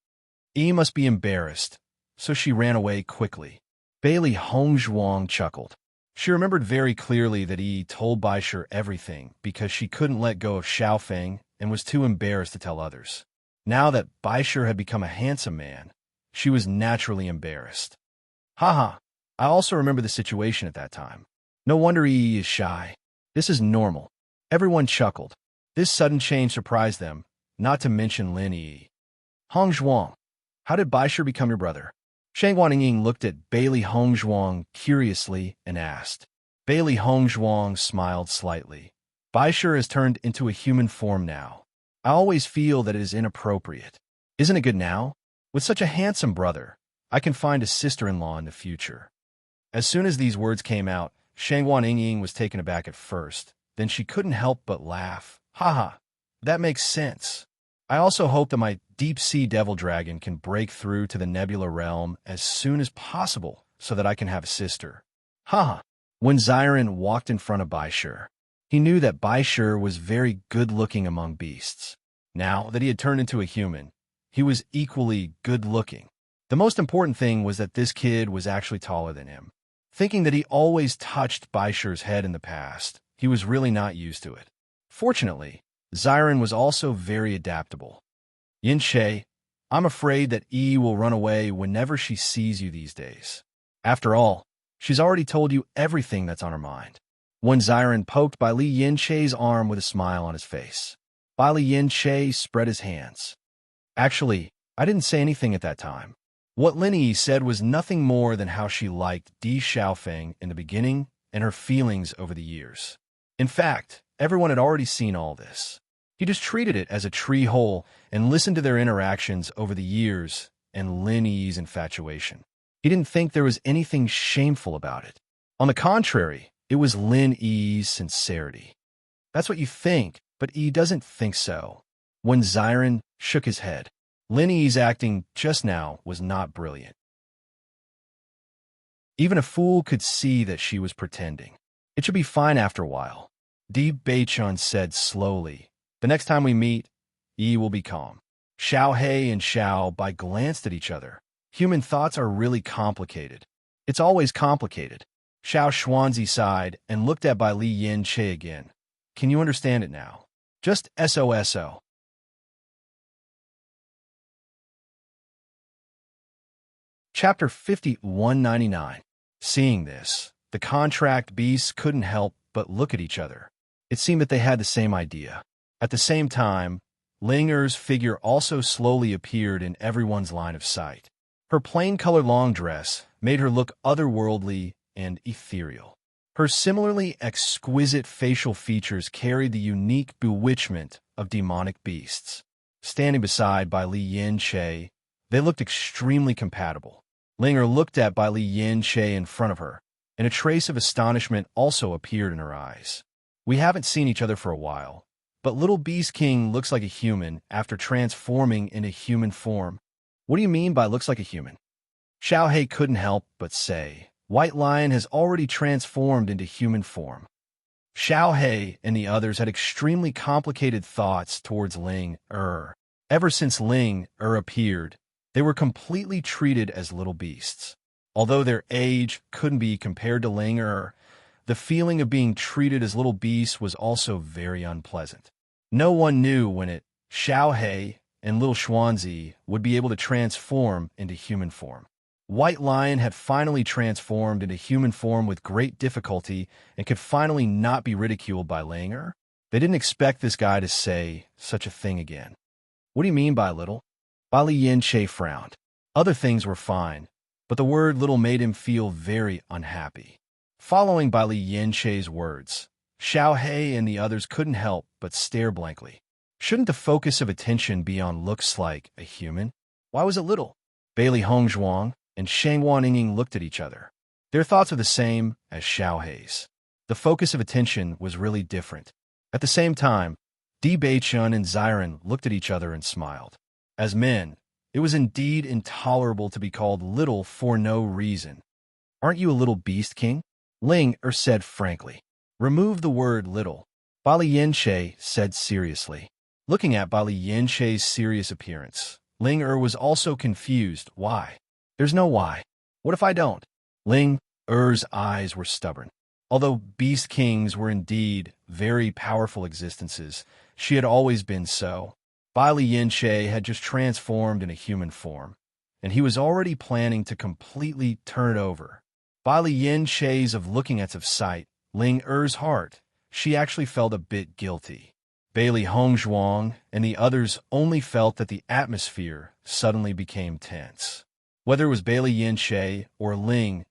Yi must be embarrassed, so she ran away quickly. Bailey Hongzhuang chuckled. She remembered very clearly that Yi told Baishur everything because she couldn't let go of Xiaofeng and was too embarrassed to tell others. Now that Baishur had become a handsome man, she was naturally embarrassed. Haha, I also remember the situation at that time. No wonder Yi is shy. This is normal. Everyone chuckled. This sudden change surprised them, not to mention Lin Yi. Hongzhuang, how did Baishur become your brother? Shang Guanying looked at Bailey Hongzhuang curiously and asked. Bailey Hongzhuang smiled slightly. Baishur has turned into a human form now. I always feel that it is inappropriate. Isn't it good now? With such a handsome brother, I can find a sister-in-law in the future. As soon as these words came out, Shang Guanying was taken aback at first. Then she couldn't help but laugh. Haha, that makes sense. I also hope that my deep-sea devil dragon can break through to the nebula realm as soon as possible so that I can have a sister. Haha. When Xiren walked in front of Baishur, he knew that Baishur was very good-looking among beasts. Now that he had turned into a human, he was equally good-looking. The most important thing was that this kid was actually taller than him. Thinking that he always touched Baishur's head in the past, he was really not used to it. Fortunately, Xiren was also very adaptable. Yin Che, I'm afraid that Yi will run away whenever she sees you these days. After all, she's already told you everything that's on her mind. When Xiren poked Bai Li Yin Che's arm with a smile on his face, Bai Li Yin Che spread his hands. Actually, I didn't say anything at that time. What Lin Yi said was nothing more than how she liked Di Xiaofeng in the beginning and her feelings over the years. In fact, everyone had already seen all this. He just treated it as a tree hole and listened to their interactions over the years and Lin Yi's infatuation. He didn't think there was anything shameful about it. On the contrary, it was Lin Yi's sincerity. That's what you think, but Yi doesn't think so. When Xiren shook his head, Lin Yi's acting just now was not brilliant. Even a fool could see that she was pretending. It should be fine after a while. Di Beichun said slowly. The next time we meet, Yi will be calm. Xiao He and Xiao Bai glanced at each other. Human thoughts are really complicated. It's always complicated. Xiao Xuanzi sighed and looked at Bai Li Yin Che again. Can you understand it now? Just SOSO. Chapter 5199. Seeing this, the contract beasts couldn't help but look at each other. It seemed that they had the same idea. At the same time, Ling Er's figure also slowly appeared in everyone's line of sight. Her plain-colored long dress made her look otherworldly and ethereal. Her similarly exquisite facial features carried the unique bewitchment of demonic beasts. Standing beside Bai Li Yin Che, they looked extremely compatible. Ling Er looked at Bai Li Yin Che in front of her, and a trace of astonishment also appeared in her eyes. We haven't seen each other for a while, but Little Beast King looks like a human after transforming into human form. What do you mean by looks like a human? Xiao He couldn't help but say, White Lion has already transformed into human form. Xiao He and the others had extremely complicated thoughts towards Ling Er. Ever since Ling Er appeared, they were completely treated as little beasts. Although their age couldn't be compared to Ling Er, the feeling of being treated as little beasts was also very unpleasant. No one knew when it, Xiao He and little Schwanzi would be able to transform into human form. White Lion had finally transformed into human form with great difficulty and could finally not be ridiculed by Langer. They didn't expect this guy to say such a thing again. What do you mean by little? Bali Yin-che frowned. Other things were fine, but the word little made him feel very unhappy. Following Bali Yin-che's words, Xiao He and the others couldn't help but stare blankly. Shouldn't the focus of attention be on looks like a human? Why was it little? Bailey Hongzhuang and Shang Waning looked at each other. Their thoughts are the same as Xiao Hei's. The focus of attention was really different. At the same time, Di Beichun and Xiren looked at each other and smiled. As men, it was indeed intolerable to be called little for no reason. Aren't you a little beast king? Ling said frankly. Remove the word little. Bali Yin-che said seriously. Looking at Bali Yin-che's serious appearance, Ling was also confused. Why? There's no why. What if I don't? Ling eyes were stubborn. Although beast kings were indeed very powerful existences, she had always been so. Bali Yin-che had just transformed into human form, and he was already planning to completely turn it over. Bali Yin-che's of looking at of sight, Ling heart, she actually felt a bit guilty. Bailey Hongzhuang and the others only felt that the atmosphere suddenly became tense. Whether it was Bailey Yin-che or Ling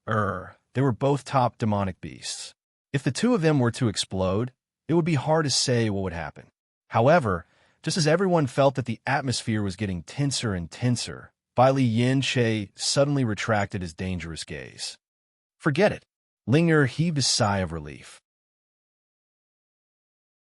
they were both top demonic beasts. If the two of them were to explode, it would be hard to say what would happen. However, just as everyone felt that the atmosphere was getting tenser and tenser, Bailey Yin-che suddenly retracted his dangerous gaze. Forget it. Ling heaved a sigh of relief.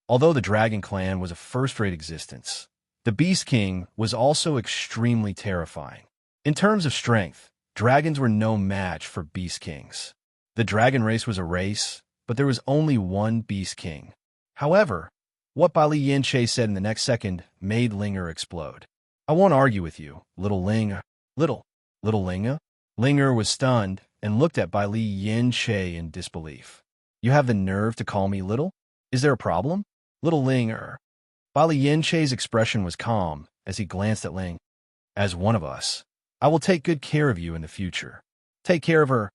Although the Dragon Clan was a first-rate existence, the Beast King was also extremely terrifying. In terms of strength, dragons were no match for Beast Kings. The dragon race was a race, but there was only one Beast King. However, what Bali Yin-che said in the next second made Linger explode. I won't argue with you, little Ling. Little Linga? Linger was stunned and looked at Bali Yin-che in disbelief. You have the nerve to call me little? Is there a problem? Little Linger. Bali Yin-che's expression was calm as he glanced at Ling. As one of us, I will take good care of you in the future. Take care of her.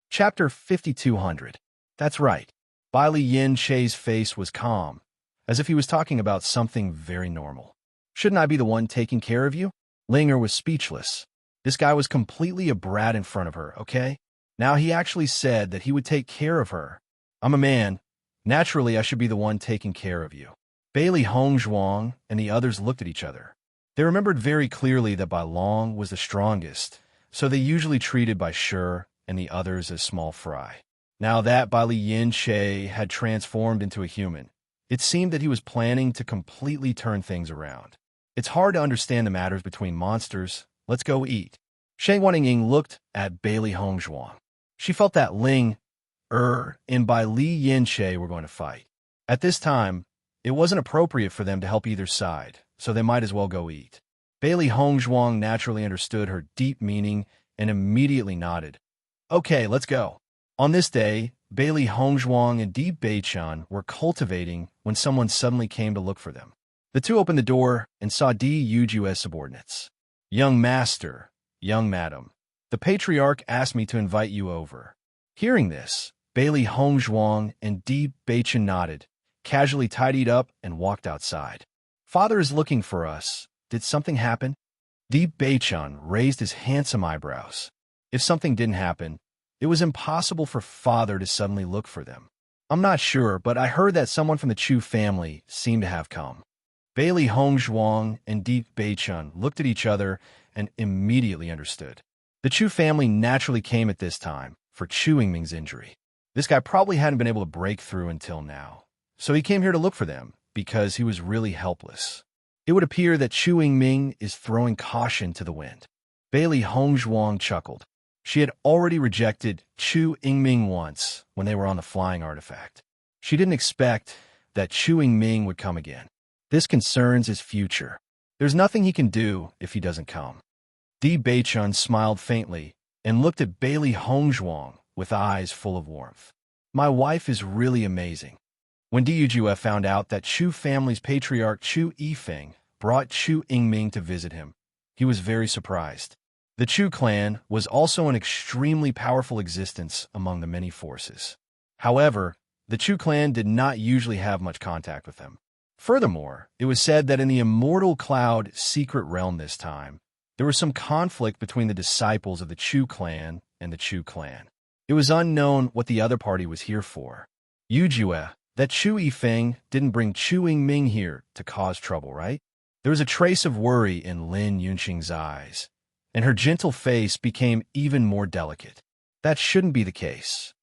Chapter 5200. That's right. Bali Yin-che's face was calm, as if he was talking about something very normal. Shouldn't I be the one taking care of you? Linger was speechless. This guy was completely a brat in front of her, okay? Now he actually said that he would take care of her. I'm a man. Naturally, I should be the one taking care of you. Bailey Hongzhuang and the others looked at each other. They remembered very clearly that Bai Long was the strongest, so they usually treated Bai Shi and the others as small fry. Now that Bali Yin-che had transformed into a human, it seemed that he was planning to completely turn things around. It's hard to understand the matters between monsters. Let's go eat. Shang Waning looked at Bailey Hongzhuang. She felt that Ling and Bai Yin-che were going to fight. At this time, it wasn't appropriate for them to help either side, so they might as well go eat. Bailey Hongzhuang naturally understood her deep meaning and immediately nodded. Okay, let's go. On this day, Bailey Hongzhuang and Di Beichun were cultivating when someone suddenly came to look for them. The two opened the door and saw Di Yuju as subordinates. Young master, young madam, the patriarch asked me to invite you over. Hearing this, Bailey Hongzhuang and Di Beichun nodded, casually tidied up, and walked outside. Father is looking for us. Did something happen? Di Beichun raised his handsome eyebrows. If something didn't happen, it was impossible for father to suddenly look for them. I'm not sure, but I heard that someone from the Chu family seemed to have come. Bailey Hongzhuang and Di Beichun looked at each other and immediately understood. The Chu family naturally came at this time for Chu Yingming's injury. This guy probably hadn't been able to break through until now, so he came here to look for them because he was really helpless. It would appear that Chu Yingming is throwing caution to the wind. Bailey Hongzhuang chuckled. She had already rejected Chu Yingming once when they were on the flying artifact. She didn't expect that Chu Yingming would come again. This concerns his future. There's nothing he can do if he doesn't come. Di Beichun smiled faintly and looked at Bailey Hongzhuang with eyes full of warmth. My wife is really amazing. When Diyujue found out that Chu family's patriarch Chu Yifeng brought Chu Yingming to visit him, he was very surprised. The Chu clan was also an extremely powerful existence among the many forces. However, the Chu clan did not usually have much contact with them. Furthermore, it was said that in the Immortal Cloud secret realm this time, there was some conflict between the disciples of the Chu clan and the Chu clan. It was unknown what the other party was here for. Yujue, that Chu Yifeng didn't bring Chu Yingming here to cause trouble, right? There was a trace of worry in Lin Yunqing's eyes, and her gentle face became even more delicate. That shouldn't be the case.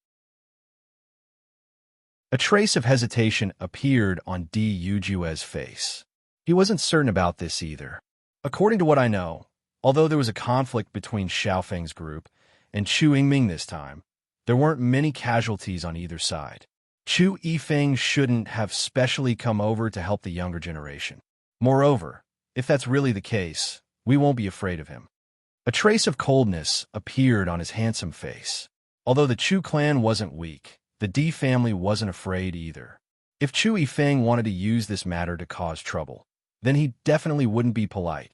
A trace of hesitation appeared on Dijue's face. He wasn't certain about this either. According to what I know, although there was a conflict between Xiaofeng's group and Chu Yingming this time, there weren't many casualties on either side. Chu Yifeng shouldn't have specially come over to help the younger generation. Moreover, if that's really the case, we won't be afraid of him. A trace of coldness appeared on his handsome face. Although the Chu clan wasn't weak, the Di family wasn't afraid either. If Chu Yifeng wanted to use this matter to cause trouble, then he definitely wouldn't be polite.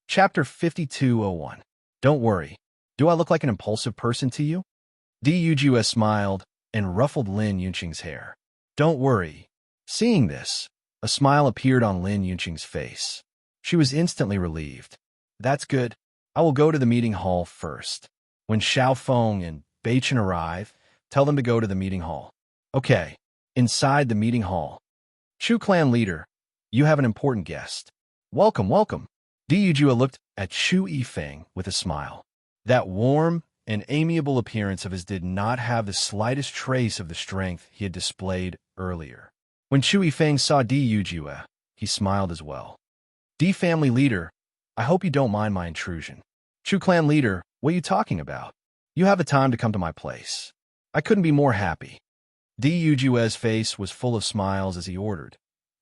Chapter 5201. Don't worry. Do I look like an impulsive person to you? Diyujue smiled and ruffled Lin Yunqing's hair. Don't worry. Seeing this, a smile appeared on Lin Yunqing's face. She was instantly relieved. That's good. I will go to the meeting hall first. When Xiaofeng and Beichen arrive, tell them to go to the meeting hall. Okay. Inside the meeting hall. Chu clan leader, you have an important guest. Welcome, welcome. Diyujue looked at Chu Yifeng with a smile. That warm and amiable appearance of his did not have the slightest trace of the strength he had displayed earlier. When Chu Yifeng saw Diyujue, he smiled as well. Di family leader, I hope you don't mind my intrusion. Chu clan leader, what are you talking about? You have the time to come to my place. I couldn't be more happy. Dijue's face was full of smiles as he ordered.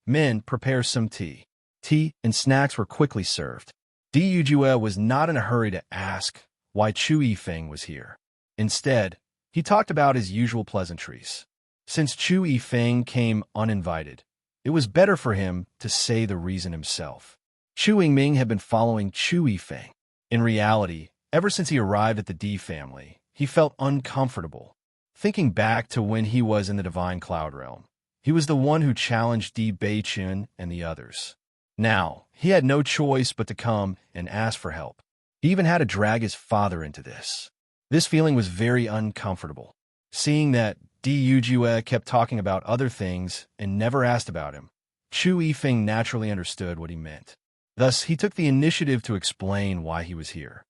Men, prepare some tea. Tea and snacks were quickly served. Diyujue was not in a hurry to ask why Chu Yifeng was here. Instead, he talked about his usual pleasantries. Since Chu Yifeng came uninvited, it was better for him to say the reason himself. Chu Yingming had been following Chu Yifeng. In reality, ever since he arrived at the Di family, he felt uncomfortable. Thinking back to when he was in the Divine Cloud Realm, he was the one who challenged Di Beichen and the others. Now, he had no choice but to come and ask for help. He even had to drag his father into this. This feeling was very uncomfortable. Seeing that Diyujue kept talking about other things and never asked about him, Chu Yifeng naturally understood what he meant. Thus, he took the initiative to explain why he was here.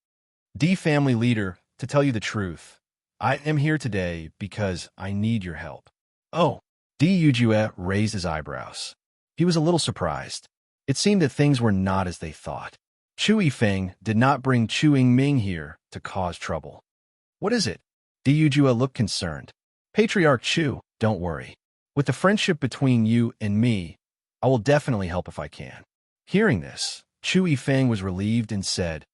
Di family leader, to tell you the truth, I am here today because I need your help. Oh, Diyujue raised his eyebrows. He was a little surprised. It seemed that things were not as they thought. Chu Yifeng did not bring Chu Yingming here to cause trouble. What is it? Diyujue looked concerned. Patriarch Chu, don't worry. With the friendship between you and me, I will definitely help if I can. Hearing this, Chu Yifeng was relieved and said,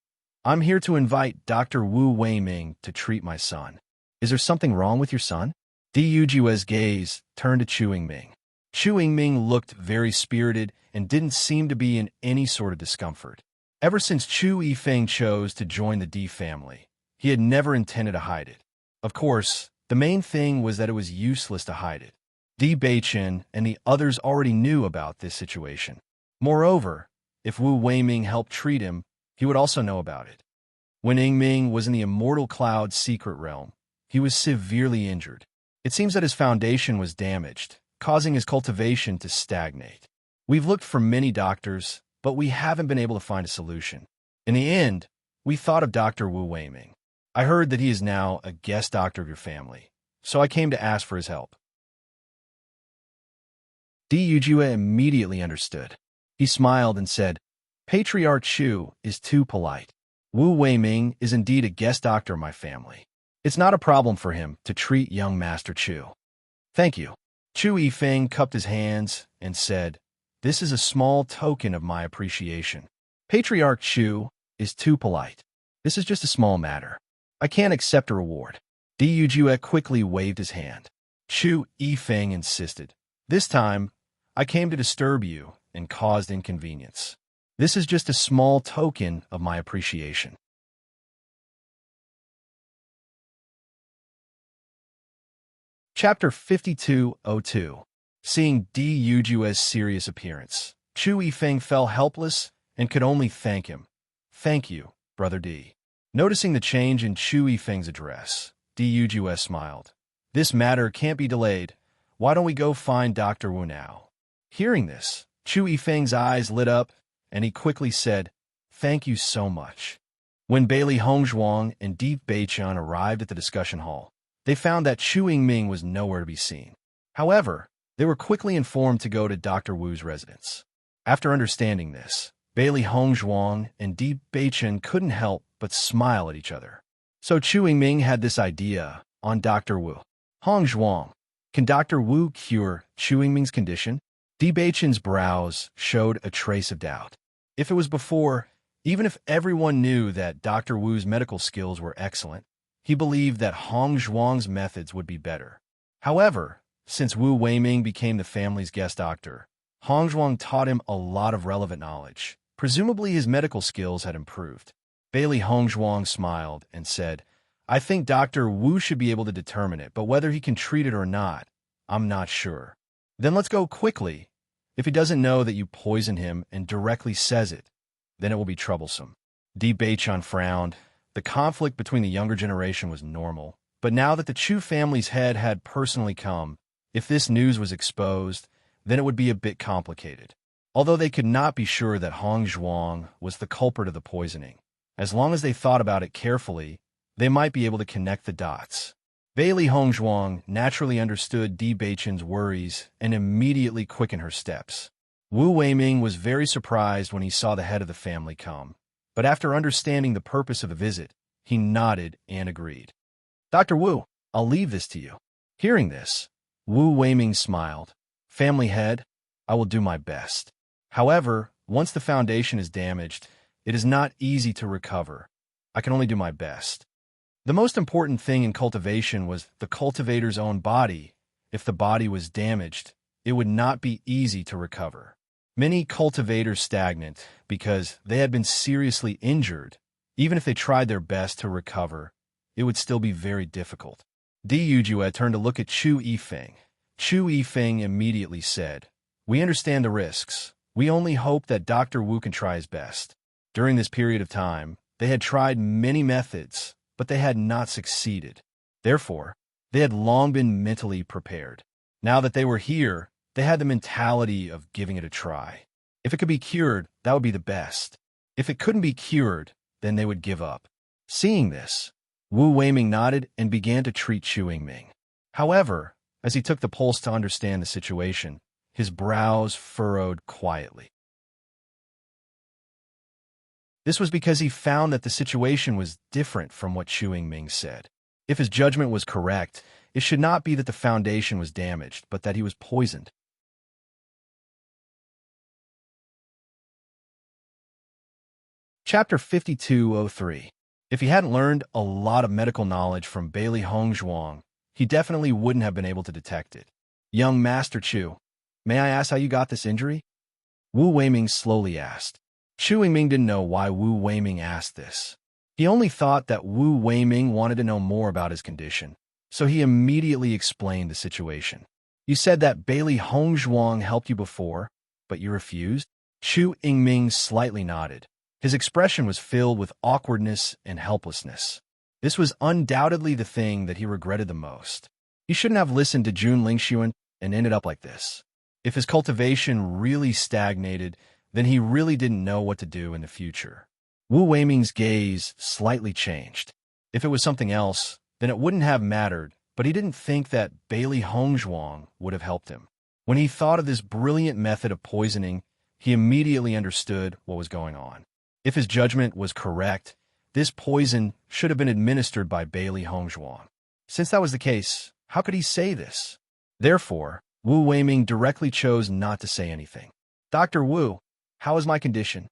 I'm here to invite Dr. Wu Weiming to treat my son. Is there something wrong with your son? Dijue's gaze turned to Chu Yingming. Chu Yingming looked very spirited and didn't seem to be in any sort of discomfort. Ever since Chu Yifeng chose to join the Di family, he had never intended to hide it. Of course, the main thing was that it was useless to hide it. Di Beichen and the others already knew about this situation. Moreover, if Wu Weiming helped treat him, he would also know about it. When Yingming was in the Immortal Cloud secret realm, he was severely injured. It seems that his foundation was damaged, causing his cultivation to stagnate. We've looked for many doctors, but we haven't been able to find a solution. In the end, we thought of Dr. Wu Weiming. I heard that he is now a guest doctor of your family, so I came to ask for his help. Diyujue immediately understood. He smiled and said, Patriarch Chu is too polite. Wu Weiming is indeed a guest doctor of my family. It's not a problem for him to treat young Master Chu. Thank you. Chu Yifeng cupped his hands and said, This is a small token of my appreciation. Patriarch Chu is too polite. This is just a small matter. I can't accept a reward. Di Yujue quickly waved his hand. Chu Yifeng insisted. This time, I came to disturb you and caused inconvenience. This is just a small token of my appreciation. Chapter 5202. Seeing Di Yujue's serious appearance, Chu Yifeng fell helpless and could only thank him. Thank you, Brother Di. Noticing the change in Chu Yifeng's address, Di Yujue smiled. This matter can't be delayed. Why don't we go find Dr. Wu now? Hearing this, Chu Yifeng's eyes lit up, and he quickly said, Thank you so much. When Bailey Hongzhuang and Di Beiqian arrived at the discussion hall, they found that Chu Yingming was nowhere to be seen. However, they were quickly informed to go to Dr. Wu's residence. After understanding this, Bailey Hongzhuang and Di Beiqian couldn't help but smile at each other. So Chu Yingming had this idea on Dr. Wu. Hongzhuang, can Dr. Wu cure Chu Yingming's condition? Di Beiqian's brows showed a trace of doubt. If it was before, even if everyone knew that Dr. Wu's medical skills were excellent, he believed that Hongzhuang's methods would be better. However, since Wu Weiming became the family's guest doctor, Hongzhuang taught him a lot of relevant knowledge. Presumably his medical skills had improved. Bailey Hongzhuang smiled and said, I think Dr. Wu should be able to determine it, but whether he can treat it or not, I'm not sure. Then let's go quickly. If he doesn't know that you poisoned him and directly says it, then it will be troublesome. Di Beiqian frowned. The conflict between the younger generation was normal, but now that the Chu family's head had personally come, if this news was exposed, then it would be a bit complicated. Although they could not be sure that Hongzhuang was the culprit of the poisoning, as long as they thought about it carefully, they might be able to connect the dots. Bailey Hongzhuang naturally understood Di Beiqian's worries and immediately quickened her steps. Wu Weiming was very surprised when he saw the head of the family come, but after understanding the purpose of the visit, he nodded and agreed. Dr. Wu, I'll leave this to you. Hearing this, Wu Weiming smiled. Family head, I will do my best. However, once the foundation is damaged, it is not easy to recover. I can only do my best. The most important thing in cultivation was the cultivator's own body. If the body was damaged, it would not be easy to recover. Many cultivators stagnant because they had been seriously injured. Even if they tried their best to recover, it would still be very difficult. Di Yujue turned to look at Chu Yifeng. Chu Yifeng immediately said, We understand the risks. We only hope that Dr. Wu can try his best. During this period of time, they had tried many methods, but they had not succeeded. Therefore, they had long been mentally prepared. Now that they were here, they had the mentality of giving it a try. If it could be cured, that would be the best. If it couldn't be cured, then they would give up. Seeing this, Wu Weiming nodded and began to treat Chu Yingming. However, as he took the pulse to understand the situation, his brows furrowed quietly. This was because he found that the situation was different from what Chu Yingming said. If his judgment was correct, it should not be that the foundation was damaged, but that he was poisoned. Chapter 5203. If he hadn't learned a lot of medical knowledge from Bailey Hongzhuang, he definitely wouldn't have been able to detect it. Young Master Chu, may I ask how you got this injury? Wu Weiming slowly asked. Chu Yingming didn't know why Wu Weiming asked this. He only thought that Wu Weiming wanted to know more about his condition, so he immediately explained the situation. You said that Bailey Hongzhuang helped you before, but you refused? Chu Yingming slightly nodded. His expression was filled with awkwardness and helplessness. This was undoubtedly the thing that he regretted the most. He shouldn't have listened to Jun Lingxuan and ended up like this. If his cultivation really stagnated, then he really didn't know what to do in the future. Wu Weiming's gaze slightly changed. If it was something else, then it wouldn't have mattered, but he didn't think that Bailey Hongzhuang would have helped him. When he thought of this brilliant method of poisoning, he immediately understood what was going on. If his judgment was correct, this poison should have been administered by Bailey Hongzhuang. Since that was the case, how could he say this? Therefore, Wu Weiming directly chose not to say anything. Dr. Wu, how is my condition?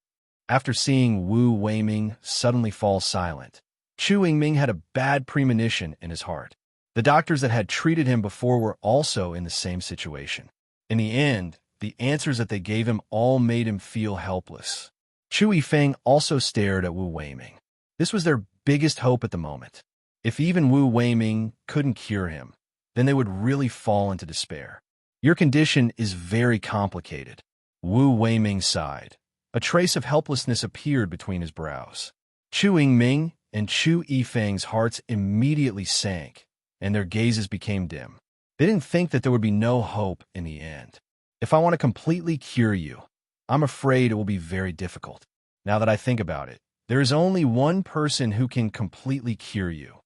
After seeing Wu Weiming suddenly fall silent, Chu Yingming had a bad premonition in his heart. The doctors that had treated him before were also in the same situation. In the end, the answers that they gave him all made him feel helpless. Chu Yifeng also stared at Wu Weiming. This was their biggest hope at the moment. If even Wu Weiming couldn't cure him, then they would really fall into despair. Your condition is very complicated. Wu Weiming sighed. A trace of helplessness appeared between his brows. Chu Yingming and Chu Yifeng's hearts immediately sank, and their gazes became dim. They didn't think that there would be no hope in the end. If I want to completely cure you, I'm afraid it will be very difficult. Now that I think about it, there is only one person who can completely cure you,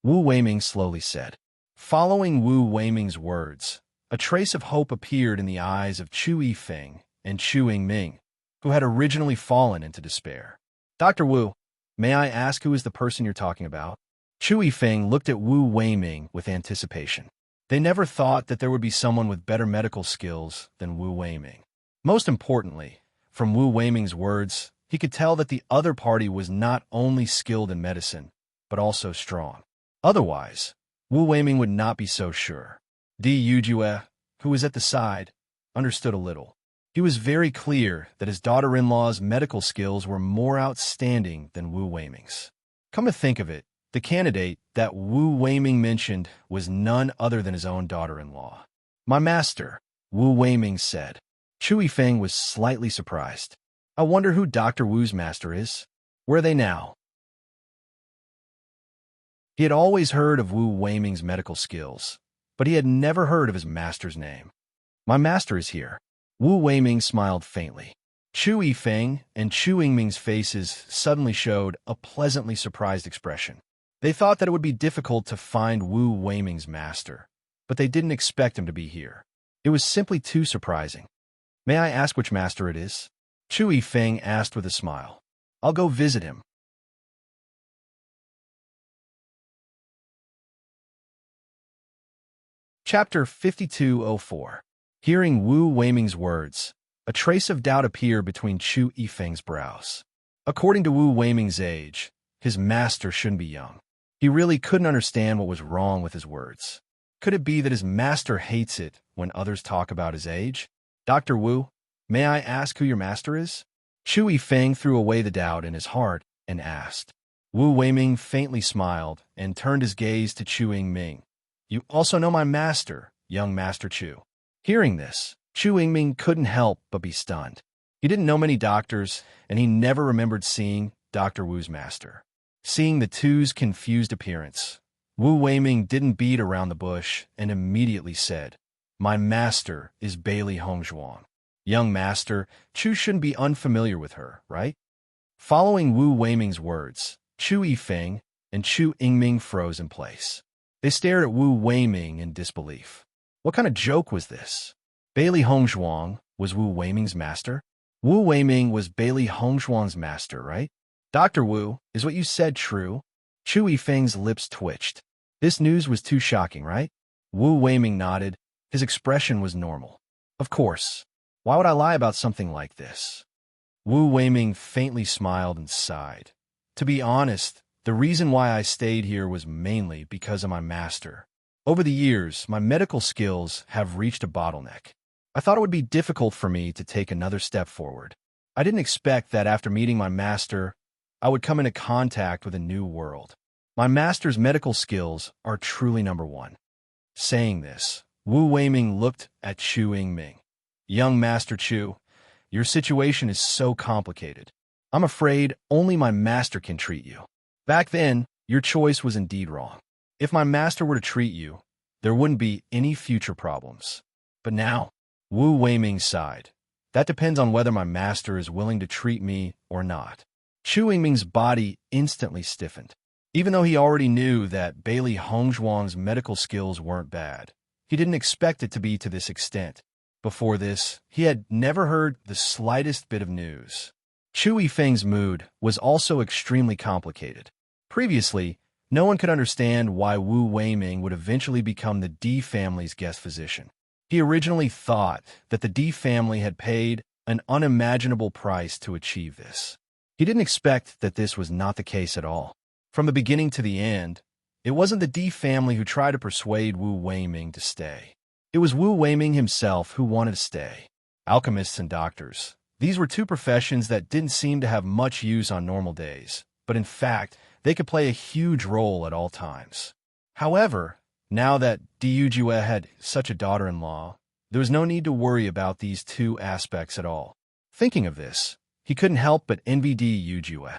Wu Weiming slowly said. Following Wu Weiming's words, a trace of hope appeared in the eyes of Chu Yifeng and Chu Yingming, who had originally fallen into despair. Dr. Wu, may I ask who is the person you're talking about? Chu Yifeng looked at Wu Weiming with anticipation. They never thought that there would be someone with better medical skills than Wu Weiming. Most importantly, from Wu Weiming's words, he could tell that the other party was not only skilled in medicine, but also strong. Otherwise, Wu Weiming would not be so sure. Di Yujue, who was at the side, understood a little. He was very clear that his daughter-in-law's medical skills were more outstanding than Wu Weiming's. Come to think of it, the candidate that Wu Weiming mentioned was none other than his own daughter-in-law. My master, Wu Weiming said. Chu Yifeng was slightly surprised. I wonder who Dr. Wu's master is. Where are they now? He had always heard of Wu Weiming's medical skills, but he had never heard of his master's name. My master is here. Wu Weiming smiled faintly. Chu Yifeng and Chu Yingming's faces suddenly showed a pleasantly surprised expression. They thought that it would be difficult to find Wu Weiming's master, but they didn't expect him to be here. It was simply too surprising. May I ask which master it is? Chu Yifeng asked with a smile. I'll go visit him. Chapter 5204. Hearing Wu Weiming's words, a trace of doubt appeared between Chu Yifeng's brows. According to Wu Weiming's age, his master shouldn't be young. He really couldn't understand what was wrong with his words. Could it be that his master hates it when others talk about his age? Dr. Wu, may I ask who your master is? Chu Yifeng threw away the doubt in his heart and asked. Wu Weiming faintly smiled and turned his gaze to Chu Yingming. You also know my master, young Master Chu. Hearing this, Chu Yingming couldn't help but be stunned. He didn't know many doctors, and he never remembered seeing Dr. Wu's master. Seeing the two's confused appearance, Wu Weiming didn't beat around the bush and immediately said, My master is Bailey Hongzhuang. Young master, Chu shouldn't be unfamiliar with her, right? Following Wu Weiming's words, Chu Yifeng and Chu Yingming froze in place. They stared at Wu Weiming in disbelief. What kind of joke was this? Bailey Hongzhuang was Wu Weiming's master? Wu Weiming was Bailey Hongzhuang's master, right? Dr. Wu, is what you said true? Chu Yifeng's lips twitched. This news was too shocking, right? Wu Weiming nodded. His expression was normal. Of course. Why would I lie about something like this? Wu Weiming faintly smiled and sighed. To be honest, the reason why I stayed here was mainly because of my master. Over the years, my medical skills have reached a bottleneck. I thought it would be difficult for me to take another step forward. I didn't expect that after meeting my master, I would come into contact with a new world. My master's medical skills are truly number one. Saying this, Wu Weiming looked at Chu Yingming. Young Master Chu, your situation is so complicated. I'm afraid only my master can treat you. Back then, your choice was indeed wrong. If my master were to treat you, there wouldn't be any future problems. But now, Wu Weiming sighed. That depends on whether my master is willing to treat me or not. Chu Yingming's body instantly stiffened. Even though he already knew that Bailey Hongzhuang's medical skills weren't bad, he didn't expect it to be to this extent. Before this, he had never heard the slightest bit of news. Chu Yifeng's mood was also extremely complicated. Previously, no one could understand why Wu Weiming would eventually become the Di family's guest physician. He originally thought that the Di family had paid an unimaginable price to achieve this. He didn't expect that this was not the case at all. From the beginning to the end, it wasn't the Di family who tried to persuade Wu Weiming to stay. It was Wu Weiming himself who wanted to stay. Alchemists and doctors. These were two professions that didn't seem to have much use on normal days, but in fact, they could play a huge role at all times. However, now that Di Yujue had such a daughter-in-law, there was no need to worry about these two aspects at all. Thinking of this, he couldn't help but envy Di Yujue.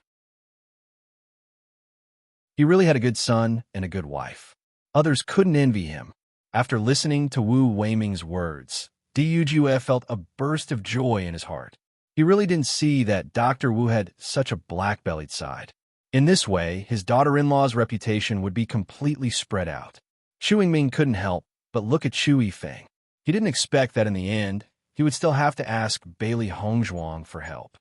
He really had a good son and a good wife. Others couldn't envy him. After listening to Wu Weiming's words, Di Yujue felt a burst of joy in his heart. He really didn't see that Dr. Wu had such a black-bellied side. In this way, his daughter-in-law's reputation would be completely spread out. Chu Yingming couldn't help but look at Chu Yifeng. He didn't expect that in the end, he would still have to ask Bailey Hongzhuang for help.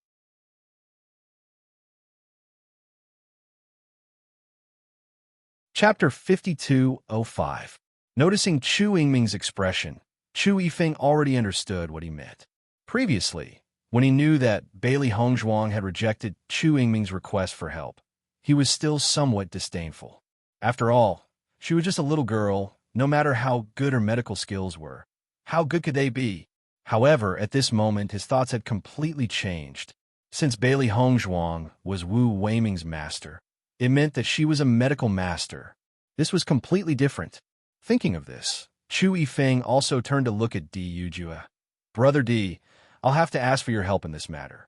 Chapter 5205. Noticing Chu Yingming's expression, Chu Yifeng already understood what he meant. Previously, when he knew that Bailey Hongzhuang had rejected Chu Yingming's request for help, he was still somewhat disdainful. After all, she was just a little girl, no matter how good her medical skills were. How good could they be? However, at this moment, his thoughts had completely changed. Since Bailey Hongzhuang was Wu Weiming's master, it meant that she was a medical master. This was completely different. Thinking of this, Chu Yifeng also turned to look at Di Yujue. Brother Di, I'll have to ask for your help in this matter.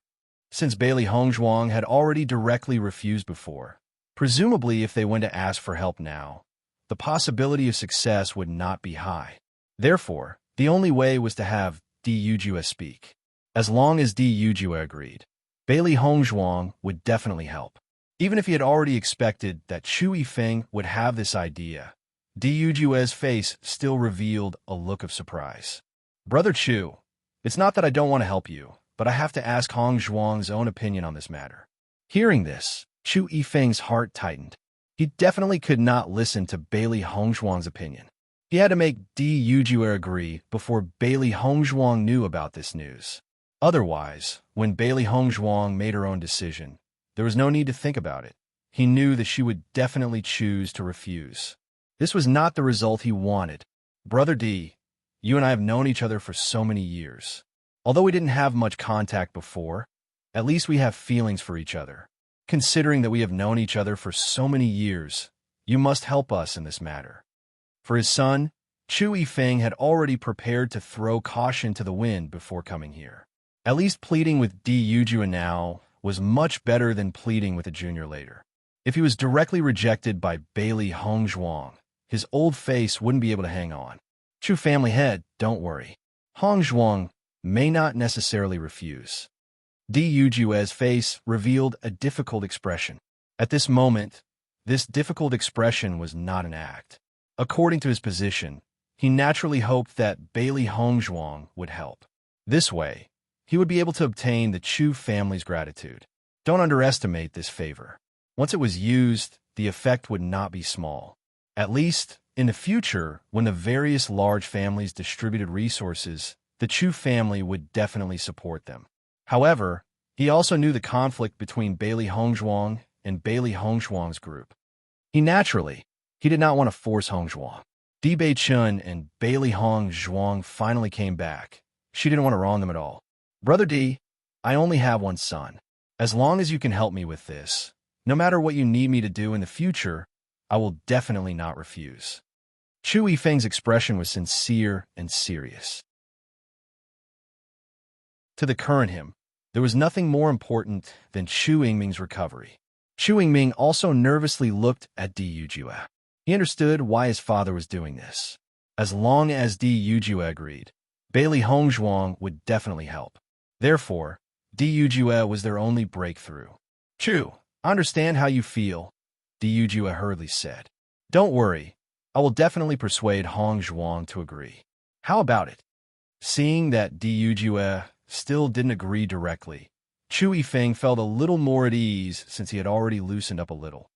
Since Bailey Hongzhuang had already directly refused before, presumably if they went to ask for help now, the possibility of success would not be high. Therefore, the only way was to have Di Yujue speak. As long as Di Yujue agreed, Bailey Hongzhuang would definitely help. Even if he had already expected that Chu Yifeng would have this idea, Di Yujue's face still revealed a look of surprise. Brother Chu, it's not that I don't want to help you, but I have to ask Hongzhuang's own opinion on this matter. Hearing this, Chu Yifeng's heart tightened. He definitely could not listen to Bailey Hongzhuang's opinion. He had to make Di Yujue agree before Bailey Hongzhuang knew about this news. Otherwise, when Bailey Hongzhuang made her own decision, there was no need to think about it. He knew that she would definitely choose to refuse. This was not the result he wanted. Brother Di, you and I have known each other for so many years. Although we didn't have much contact before, at least we have feelings for each other. Considering that we have known each other for so many years, you must help us in this matter. For his son, Chu Yifeng had already prepared to throw caution to the wind before coming here. At least pleading with Di Yujue now was much better than pleading with a junior later. If he was directly rejected by Bailey Hongzhuang, his old face wouldn't be able to hang on. Chu family head, don't worry. Hongzhuang may not necessarily refuse. Di Yujue's face revealed a difficult expression. At this moment, this difficult expression was not an act. According to his position, he naturally hoped that Bailey Hongzhuang would help. This way, he would be able to obtain the Chu family's gratitude. Don't underestimate this favor. Once it was used, the effect would not be small. At least, in the future, when the various large families distributed resources, the Chu family would definitely support them. However, he also knew the conflict between Bailey Hongzhuang and Bailey Hongzhuang's group. He did not want to force Hongzhuang. Di Beichun and Bailey Hongzhuang finally came back. She didn't want to wrong them at all. Brother Di, I only have one son. As long as you can help me with this, no matter what you need me to do in the future, I will definitely not refuse. Chu Yifeng's expression was sincere and serious. To the current him, there was nothing more important than Chu Yingming's recovery. Chu Yingming also nervously looked at Di Yujue. He understood why his father was doing this. As long as Di Yujue agreed, Bailey Hongzhuang would definitely help. Therefore, Di Yujue was their only breakthrough. Chu, I understand how you feel, Di Yujue hurriedly said. Don't worry, I will definitely persuade Hongzhuang to agree. How about it? Seeing that Di Yujue still didn't agree directly, Chu Yifeng felt a little more at ease since he had already loosened up a little.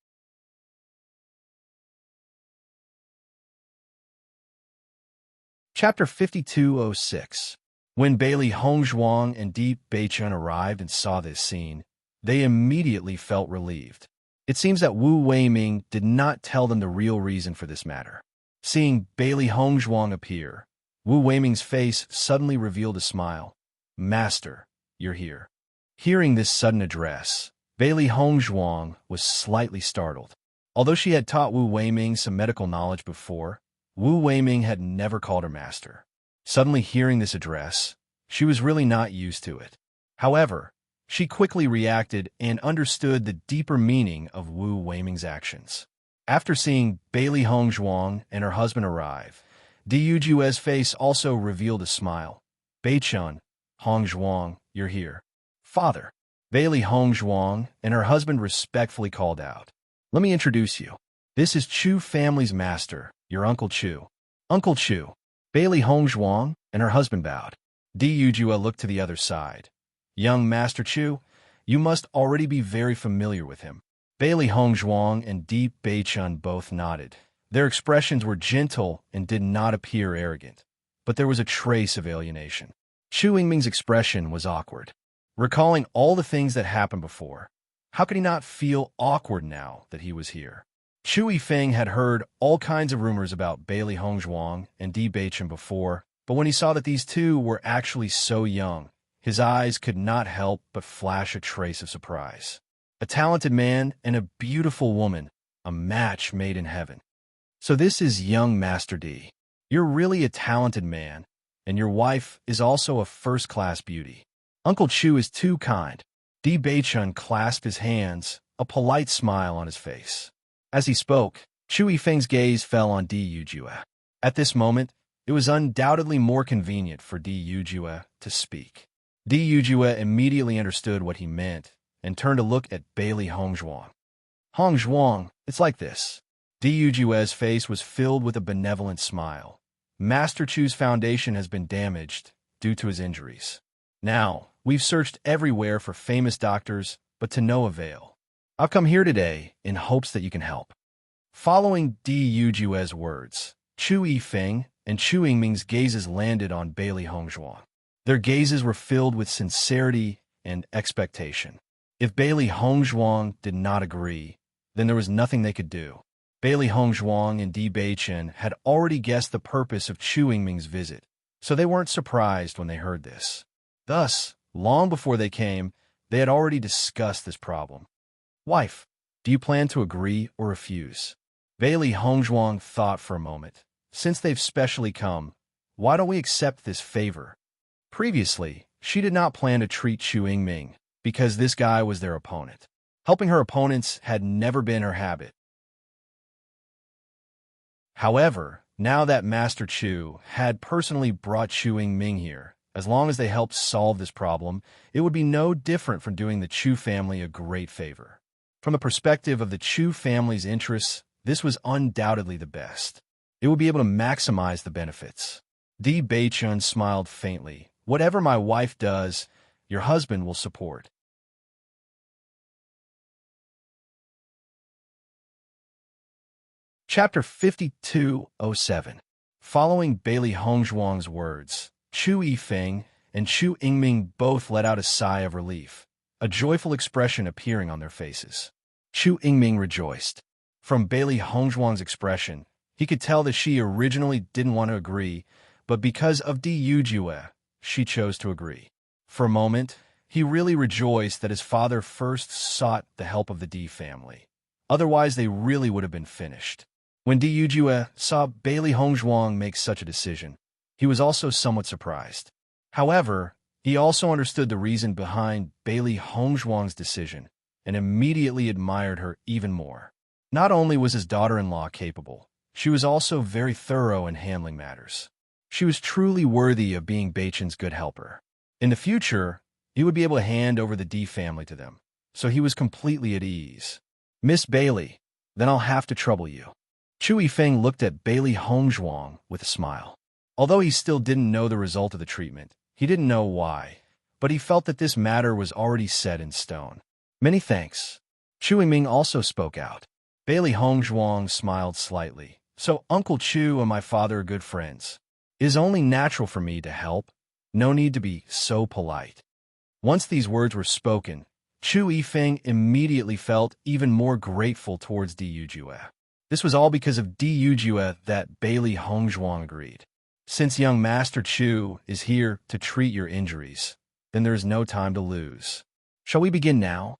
Chapter 5206. When Bailey Hongzhuang and Di Beichun arrived and saw this scene, they immediately felt relieved. It seems that Wu Weiming did not tell them the real reason for this matter. Seeing Bailey Hongzhuang appear, Wu Weiming's face suddenly revealed a smile. "Master, you're here." Hearing this sudden address, Bailey Hongzhuang was slightly startled. Although she had taught Wu Weiming some medical knowledge before, Wu Weiming had never called her master. Suddenly hearing this address, she was really not used to it. However, she quickly reacted and understood the deeper meaning of Wu Weiming's actions. After seeing Bailey Hongzhuang and her husband arrive, Di Yujue's face also revealed a smile. "Beichun, Hongzhuang, you're here." "Father." Bailey Hongzhuang and her husband respectfully called out. "Let me introduce you. This is Chu family's master, your Uncle Chu." "Uncle Chu." Bailey Hongzhuang and her husband bowed. Di Yujue looked to the other side. "Young Master Chu, you must already be very familiar with him." Bailey Hongzhuang and Di Beichun both nodded. Their expressions were gentle and did not appear arrogant, but there was a trace of alienation. Chu Yingming's expression was awkward. Recalling all the things that happened before, how could he not feel awkward now that he was here? Chu Yifeng had heard all kinds of rumors about Bailey Hongzhuang and Di Beichun before, but when he saw that these two were actually so young, his eyes could not help but flash a trace of surprise. A talented man and a beautiful woman, a match made in heaven. "So this is young Master Di. You're really a talented man, and your wife is also a first-class beauty. Uncle Chu is too kind." Di Beichun clasped his hands, a polite smile on his face. As he spoke, Chu Yifeng's gaze fell on Di Yujue. At this moment, it was undoubtedly more convenient for Di Yujue to speak. Di Yujue immediately understood what he meant and turned to look at Bailey Hongzhuang. "Hongzhuang, it's like this." Di Yujue's face was filled with a benevolent smile. "Master Chu's foundation has been damaged due to his injuries. Now, we've searched everywhere for famous doctors, but to no avail. I've come here today in hopes that you can help." Following Di Yujue's words, Chu Yifeng and Chu Yingming's gazes landed on Bailey Hongzhuang. Their gazes were filled with sincerity and expectation. If Bailey Hongzhuang did not agree, then there was nothing they could do. Bailey Hongzhuang and Di Beichun had already guessed the purpose of Chu Yingming's visit, so they weren't surprised when they heard this. Thus, long before they came, they had already discussed this problem. "Wife, do you plan to agree or refuse?" Bailey Hongzhuang thought for a moment. "Since they've specially come, why don't we accept this favor?" Previously, she did not plan to treat Chu Yingming because this guy was their opponent. Helping her opponents had never been her habit. However, now that Master Chu had personally brought Chu Yingming here, as long as they helped solve this problem, it would be no different from doing the Chu family a great favor. From the perspective of the Chu family's interests, this was undoubtedly the best. It would be able to maximize the benefits. Di Beichun smiled faintly. "Whatever my wife does, your husband will support." Chapter 5207. Following Bailey Hongzhuang's words, Chu Yifeng and Chu Yingming both let out a sigh of relief, a joyful expression appearing on their faces. Chu Yingming rejoiced. From Bailey Hongzhuang's expression, he could tell that she originally didn't want to agree, but because of Di Yujue, she chose to agree. For a moment, he really rejoiced that his father first sought the help of the Di family. Otherwise, they really would have been finished. When Di Yujue saw Bailey Hongzhuang make such a decision, he was also somewhat surprised. However, he also understood the reason behind Bailey Hongzhuang's decision and immediately admired her even more. Not only was his daughter-in-law capable, she was also very thorough in handling matters. She was truly worthy of being Beichun's good helper. In the future, he would be able to hand over the Di family to them, so he was completely at ease. "Miss Bailey, then I'll have to trouble you." Chu Yifeng looked at Bailey Hongzhuang with a smile. Although he still didn't know the result of the treatment, he didn't know why, but he felt that this matter was already set in stone. "Many thanks." Chu Yingming also spoke out. Bailey Hongzhuang smiled slightly. "So Uncle Chu and my father are good friends. It is only natural for me to help. No need to be so polite." Once these words were spoken, Chu Yifeng immediately felt even more grateful towards Di Yujue. This was all because of Di Yujue that Bailey Hongzhuang agreed. Since young Master Chu is here to treat your injuries, then there is no time to lose. Shall we begin now?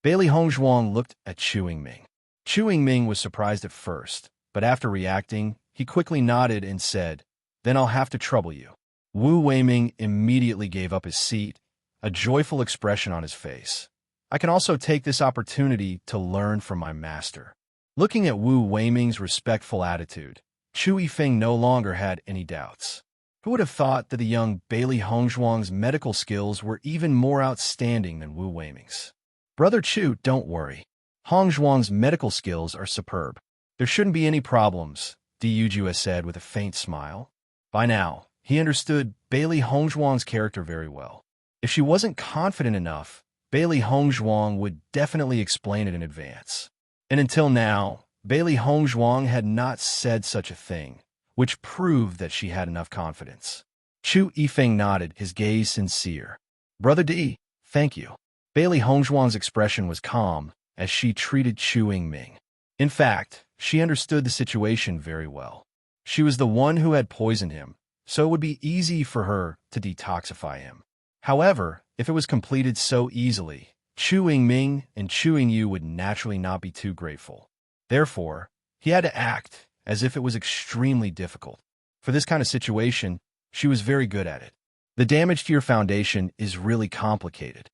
Bailey Hongzhuang looked at Chu Yingming. Chu Yingming was surprised at first, but after reacting, he quickly nodded and said, "Then I'll have to trouble you." Wu Weiming immediately gave up his seat, a joyful expression on his face. I can also take this opportunity to learn from my master. Looking at Wu Weiming's respectful attitude, Chu Yifeng no longer had any doubts. Who would have thought that the young Bailey Hongzhuang's medical skills were even more outstanding than Wu Weiming's? Brother Chu, don't worry. Hongzhuang's medical skills are superb. There shouldn't be any problems, Di Yujue said with a faint smile. By now, he understood Bailey Hongzhuang's character very well. If she wasn't confident enough, Bailey Hongzhuang would definitely explain it in advance. And until now, Bailey Hongzhuang had not said such a thing, which proved that she had enough confidence. Chu Yifeng nodded, his gaze sincere. Brother Di, thank you. Bailey Hongzhuang's expression was calm as she treated Chu Yingming. In fact, she understood the situation very well. She was the one who had poisoned him, so it would be easy for her to detoxify him. However, if it was completed so easily, Chu Yingming and Chu Yingyu would naturally not be too grateful. Therefore, he had to act as if it was extremely difficult. For this kind of situation, she was very good at it. The damage to your foundation is really complicated.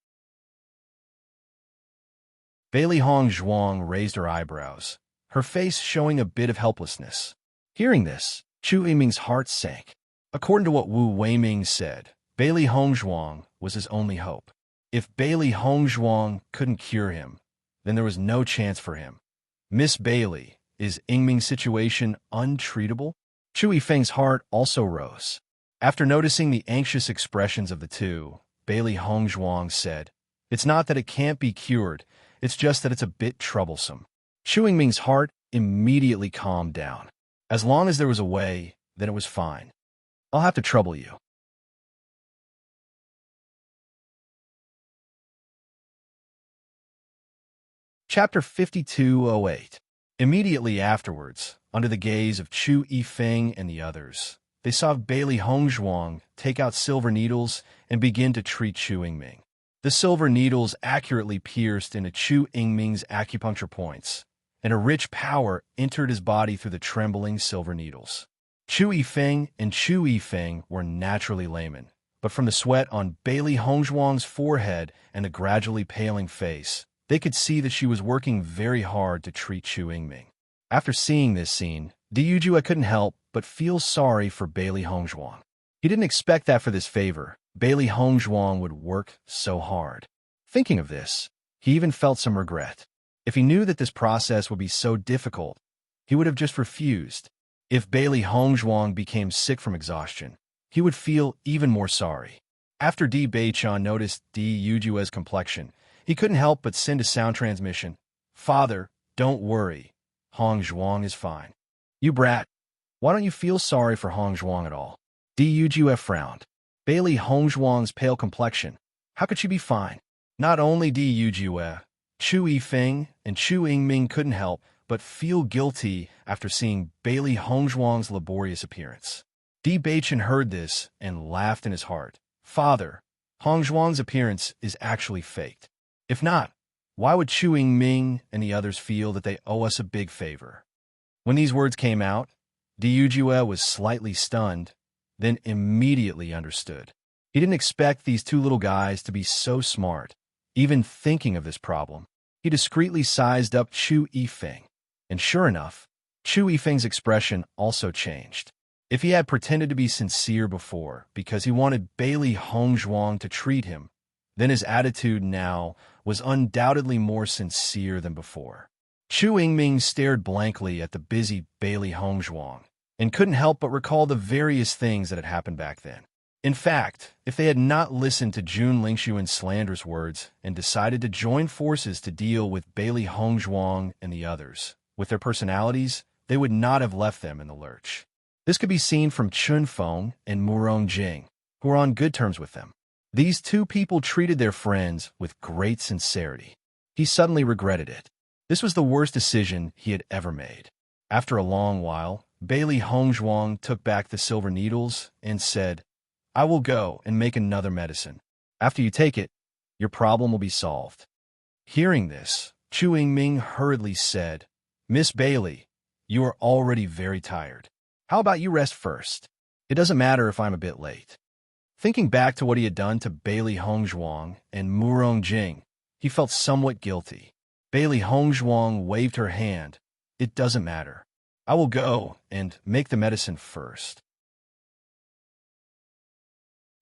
Bailey Hongzhuang raised her eyebrows, her face showing a bit of helplessness. Hearing this, Chu Yiming's heart sank. According to what Wu Weiming said, Bailey Hongzhuang was his only hope. If Bailey Hongzhuang couldn't cure him, then there was no chance for him. Miss Bailey, is Yingming's situation untreatable? Chu Yifeng's heart also rose. After noticing the anxious expressions of the two, Bailey Hongzhuang said, "It's not that it can't be cured, it's just that it's a bit troublesome." Chu Yingming's heart immediately calmed down. As long as there was a way, then it was fine. I'll have to trouble you. Chapter 5208. Immediately afterwards, under the gaze of Chu Yifeng and the others, they saw Bailey Hongzhuang take out silver needles and begin to treat Chu Yingming. The silver needles accurately pierced into Chu Yingming's acupuncture points, and a rich power entered his body through the trembling silver needles. Chu Yifeng and Chu Yifeng were naturally laymen, but from the sweat on Bailey Hongzhuang's forehead and the gradually paling face, they could see that she was working very hard to treat Chu Yingming. After seeing this scene, Di Yujue couldn't help but feel sorry for Bailey Hongzhuang. He didn't expect that for this favor, Bailey Hongzhuang would work so hard. Thinking of this, he even felt some regret. If he knew that this process would be so difficult, he would have just refused. If Bailey Hongzhuang became sick from exhaustion, he would feel even more sorry. After Di Beichan noticed Di Yujue's complexion, he couldn't help but send a sound transmission. "Father, don't worry. Hongzhuang is fine." "You brat. Why don't you feel sorry for Hongzhuang at all?" Di Yujue frowned. Bailey Hongzhuang's pale complexion. How could she be fine? Not only Di Yujue, Chu Yifeng and Chu Yingming couldn't help but feel guilty after seeing Bailey Hongzhuang's laborious appearance. Di Beichan heard this and laughed in his heart. "Father, Hongzhuang's appearance is actually faked. If not, why would Chu Yingming and the others feel that they owe us a big favor?" When these words came out, Di Yujue was slightly stunned, then immediately understood. He didn't expect these two little guys to be so smart. Even thinking of this problem, he discreetly sized up Chu Yifeng. And sure enough, Chu Yifeng's expression also changed. If he had pretended to be sincere before because he wanted Bailey Hongzhuang to treat him, then his attitude now was undoubtedly more sincere than before. Chu Yingming stared blankly at the busy Bailey Hongzhuang and couldn't help but recall the various things that had happened back then. In fact, if they had not listened to Jun Lingshuan's slanderous words and decided to join forces to deal with Bailey Hongzhuang and the others, with their personalities, they would not have left them in the lurch. This could be seen from Chun Feng and Murong Jing, who were on good terms with them. These two people treated their friends with great sincerity. He suddenly regretted it. This was the worst decision he had ever made. After a long while, Bailey Hongzhuang took back the silver needles and said, "I will go and make another medicine. After you take it, your problem will be solved." Hearing this, Chu Yingming hurriedly said, "Miss Bailey, you are already very tired. How about you rest first? It doesn't matter if I'm a bit late." Thinking back to what he had done to Bailey Hongzhuang and Murong Jing, he felt somewhat guilty. Bailey Hongzhuang waved her hand. "It doesn't matter. I will go and make the medicine first.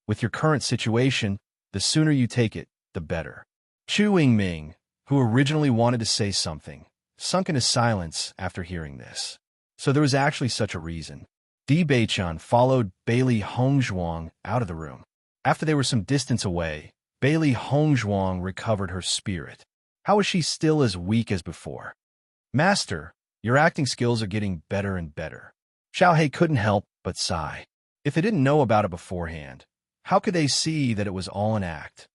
With your current situation, the sooner you take it, the better." Chu Yingming, who originally wanted to say something, sunk into silence after hearing this. So there was actually such a reason. Di Beichun followed Bailey Hongzhuang out of the room. After they were some distance away, Bailey Hongzhuang recovered her spirit. How was she still as weak as before? "Master, your acting skills are getting better and better." Xiaohei couldn't help but sigh. If they didn't know about it beforehand, how could they see that it was all an act?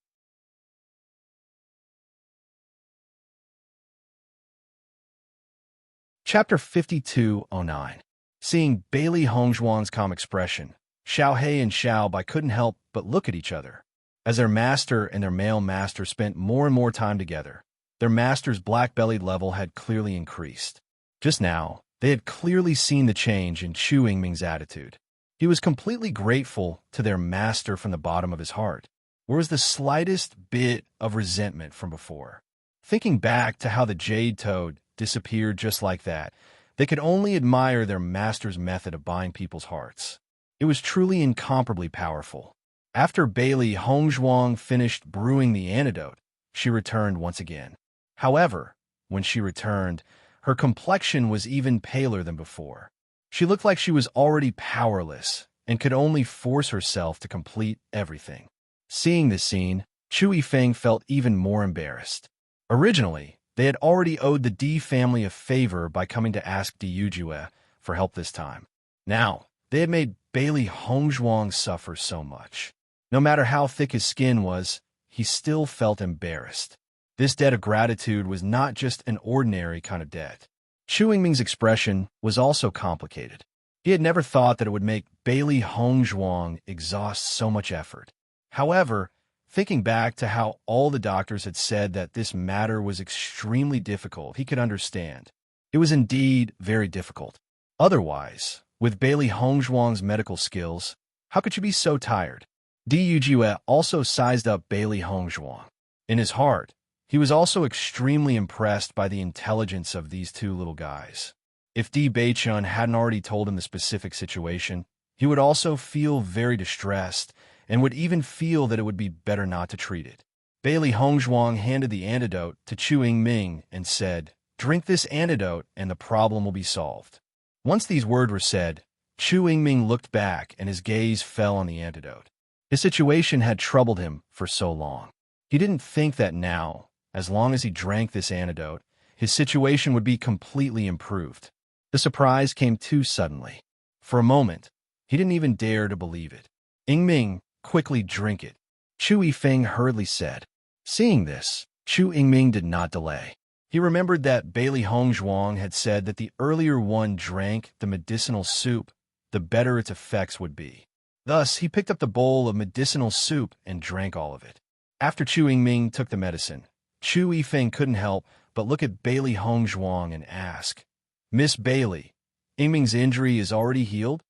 Chapter 5209. Seeing Bailey Hongzhuang's calm expression, Xiaohei and Xiaobai couldn't help but look at each other. As their master and their male master spent more and more time together, their master's black-bellied level had clearly increased. Just now, they had clearly seen the change in Chu Yingming's attitude. He was completely grateful to their master from the bottom of his heart. Where was the slightest bit of resentment from before? Thinking back to how the jade toad disappeared just like that, they could only admire their master's method of buying people's hearts. It was truly incomparably powerful. After Bailey Hongzhuang finished brewing the antidote, she returned once again. However, when she returned, her complexion was even paler than before. She looked like she was already powerless and could only force herself to complete everything. Seeing this scene, Chu Yifeng felt even more embarrassed. Originally, they had already owed the Di family a favor by coming to ask Di Yujue for help this time. Now, they had made Bailey Hongzhuang suffer so much. No matter how thick his skin was, he still felt embarrassed. This debt of gratitude was not just an ordinary kind of debt. Chu Yingming's expression was also complicated. He had never thought that it would make Bailey Hongzhuang exhaust so much effort. However, thinking back to how all the doctors had said that this matter was extremely difficult, he could understand. It was indeed very difficult. Otherwise, with Bailey Hongzhuang's medical skills, how could she be so tired? Di Yujue also sized up Bailey Hongzhuang. In his heart, he was also extremely impressed by the intelligence of these two little guys. If Di Beichun hadn't already told him the specific situation, he would also feel very distressed and would even feel that it would be better not to treat it. Bailey Hongzhuang handed the antidote to Chu Yingming and said, "Drink this antidote and the problem will be solved." Once these words were said, Chu Yingming looked back and his gaze fell on the antidote. His situation had troubled him for so long. He didn't think that now, as long as he drank this antidote, his situation would be completely improved. The surprise came too suddenly. For a moment, he didn't even dare to believe it. "Yingming, quickly drink it," Chu Yifeng hurriedly said. Seeing this, Chu Yingming did not delay. He remembered that Bailey Hongzhuang had said that the earlier one drank the medicinal soup, the better its effects would be. Thus, he picked up the bowl of medicinal soup and drank all of it. After Chu Yingming took the medicine, Chu Yifeng couldn't help but look at Bailey Hongzhuang and ask, "Miss Bailey, Yingming's injury is already healed?"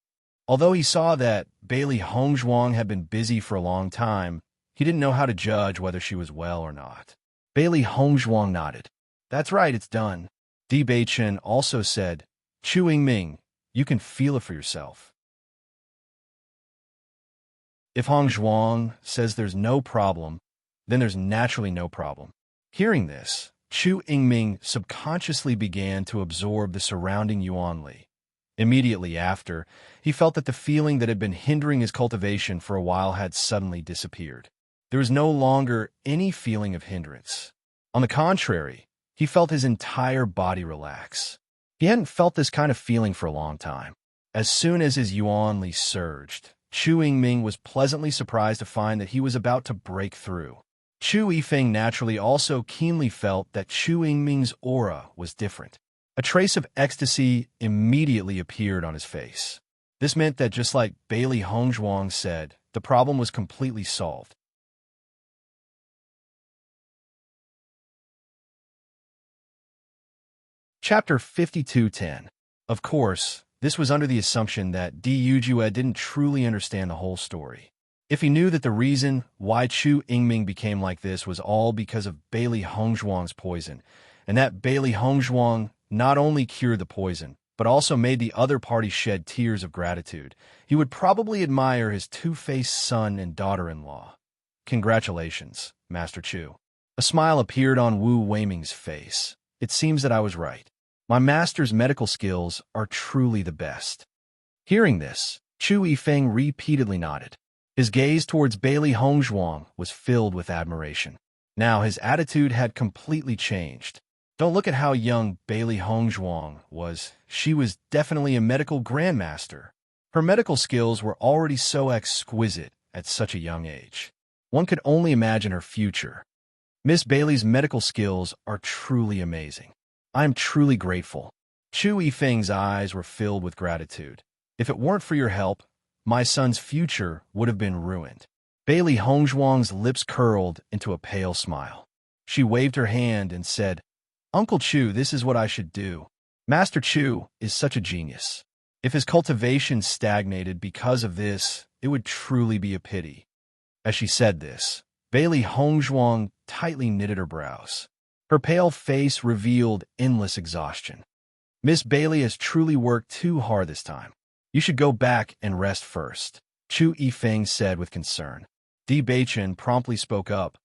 Although he saw that Bailey Hongzhuang had been busy for a long time, he didn't know how to judge whether she was well or not. Bailey Hongzhuang nodded. "That's right, it's done." Di Beichun also said, "Chu Yingming, you can feel it for yourself." If Hongzhuang says there's no problem, then there's naturally no problem. Hearing this, Chu Yingming subconsciously began to absorb the surrounding Yuanli. Immediately after, he felt that the feeling that had been hindering his cultivation for a while had suddenly disappeared. There was no longer any feeling of hindrance. On the contrary, he felt his entire body relax. He hadn't felt this kind of feeling for a long time. As soon as his Yuanli surged, Chu Yingming was pleasantly surprised to find that he was about to break through. Chu Yifeng naturally also keenly felt that Chu Yingming's aura was different. A trace of ecstasy immediately appeared on his face. This meant that just like Bailey Hongzhuang said, the problem was completely solved. Chapter 52:10. Of course, this was under the assumption that Di Yujue didn't truly understand the whole story. If he knew that the reason why Chu Yingming became like this was all because of Bailey Hongzhuang's poison, and that Bailey Hongzhuang not only cured the poison, but also made the other party shed tears of gratitude, he would probably admire his two-faced son and daughter-in-law. Congratulations, Master Chu. A smile appeared on Wu Weiming's face. It seems that I was right. My master's medical skills are truly the best. Hearing this, Chu Yifeng repeatedly nodded. His gaze towards Bailey Hongzhuang was filled with admiration. Now his attitude had completely changed. Don't look at how young Bailey Hongzhuang was. She was definitely a medical grandmaster. Her medical skills were already so exquisite at such a young age. One could only imagine her future. Miss Bailey's medical skills are truly amazing. I am truly grateful. Chu Yifeng's eyes were filled with gratitude. If it weren't for your help, my son's future would have been ruined. Bailey Hongzhuang's lips curled into a pale smile. She waved her hand and said, Uncle Chu, this is what I should do. Master Chu is such a genius. If his cultivation stagnated because of this, it would truly be a pity. As she said this, Bailey Hongzhuang tightly knitted her brows. Her pale face revealed endless exhaustion. Miss Bailey has truly worked too hard this time. You should go back and rest first, Chu Yifeng said with concern. Di Beichen promptly spoke up.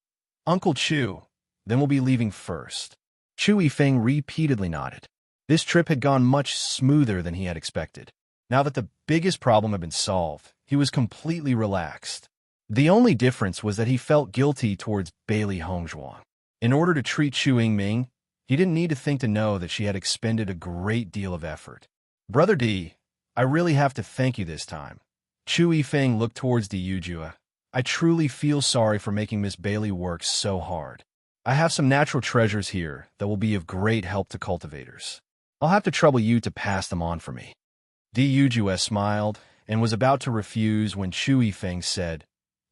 Uncle Chu, then we'll be leaving first. Chu Yifeng repeatedly nodded. This trip had gone much smoother than he had expected. Now that the biggest problem had been solved, he was completely relaxed. The only difference was that he felt guilty towards Bailey Hongzhuang. In order to treat Chu Yingming, he didn't need to think to know that she had expended a great deal of effort. Brother Di, I really have to thank you this time. Chu Yifeng looked towards Di Yujue. I truly feel sorry for making Miss Bailey work so hard. I have some natural treasures here that will be of great help to cultivators. I'll have to trouble you to pass them on for me. Di Yujue smiled and was about to refuse when Chu Yifeng said,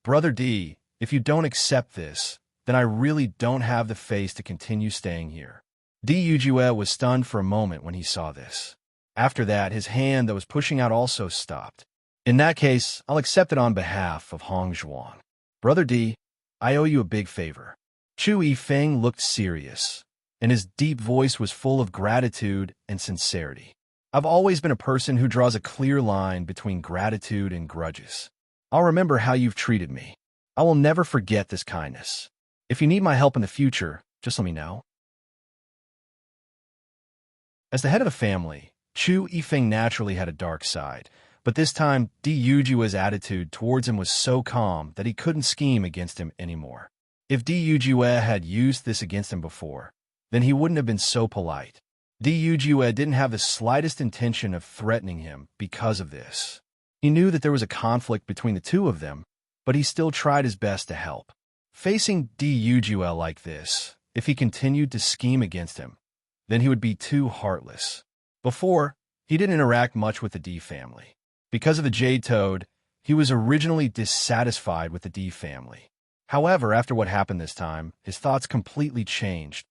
Brother Di, if you don't accept this, then I really don't have the face to continue staying here. Di Yujue was stunned for a moment when he saw this. After that, his hand that was pushing out also stopped. In that case, I'll accept it on behalf of Hongzhuang. Brother Di, I owe you a big favor. Chu Yifeng looked serious, and his deep voice was full of gratitude and sincerity. I've always been a person who draws a clear line between gratitude and grudges. I'll remember how you've treated me. I will never forget this kindness. If you need my help in the future, just let me know. As the head of the family, Chu Yifeng naturally had a dark side, but this time Di Yujue's attitude towards him was so calm that he couldn't scheme against him anymore. If Di Yujue had used this against him before, then he wouldn't have been so polite. Di Yujue didn't have the slightest intention of threatening him because of this. He knew that there was a conflict between the two of them, but he still tried his best to help. Facing Di Yujue like this, if he continued to scheme against him, then he would be too heartless. Before, he didn't interact much with the Di family. Because of the Jade Toad, he was originally dissatisfied with the Di family. However, after what happened this time, his thoughts completely changed.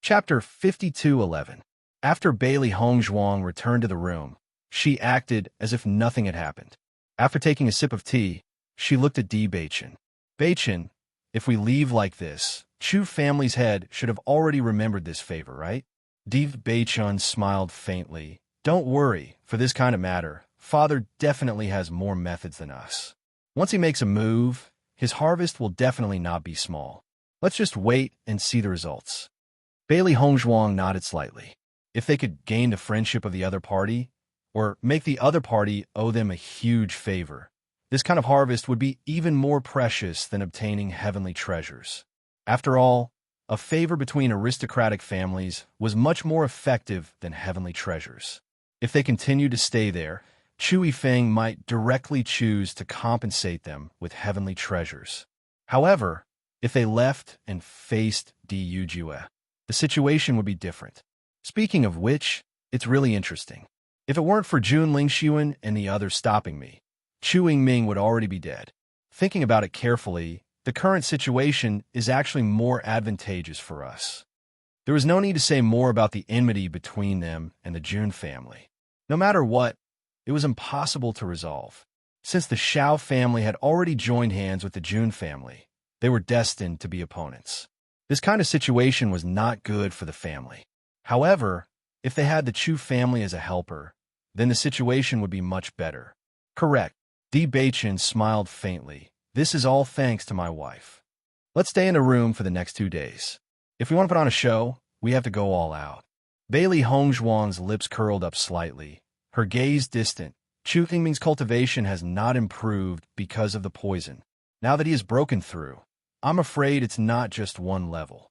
Chapter 52:11. After Bailey Hongzhuang returned to the room, she acted as if nothing had happened. After taking a sip of tea, she looked at Di Beichen. Beichen, if we leave like this, Chu family's head should have already remembered this favor, right? Di Beichen smiled faintly. Don't worry, for this kind of matter, Father definitely has more methods than us. Once he makes a move, his harvest will definitely not be small. Let's just wait and see the results. Bailey Hongzhuang nodded slightly. If they could gain the friendship of the other party, or make the other party owe them a huge favor, this kind of harvest would be even more precious than obtaining heavenly treasures. After all, A favor between aristocratic families was much more effective than heavenly treasures. If they continued to stay there, Chu Yifeng might directly choose to compensate them with heavenly treasures. However, if they left and faced Di Yujue, the situation would be different. Speaking of which, it's really interesting. If it weren't for Jun Lingxuan and the others stopping me, Chu Yingming would already be dead. Thinking about it carefully, the current situation is actually more advantageous for us. There was no need to say more about the enmity between them and the Jun family. No matter what, it was impossible to resolve. Since the Xiao family had already joined hands with the Jun family, they were destined to be opponents. This kind of situation was not good for the family. However, if they had the Chu family as a helper, then the situation would be much better. Correct. Di Beichen smiled faintly. This is all thanks to my wife. Let's stay in a room for the next 2 days. If we want to put on a show, we have to go all out. Bailey Hongzhuang's lips curled up slightly, her gaze distant. Chu Yingming's cultivation has not improved because of the poison. Now that he has broken through, I'm afraid it's not just one level.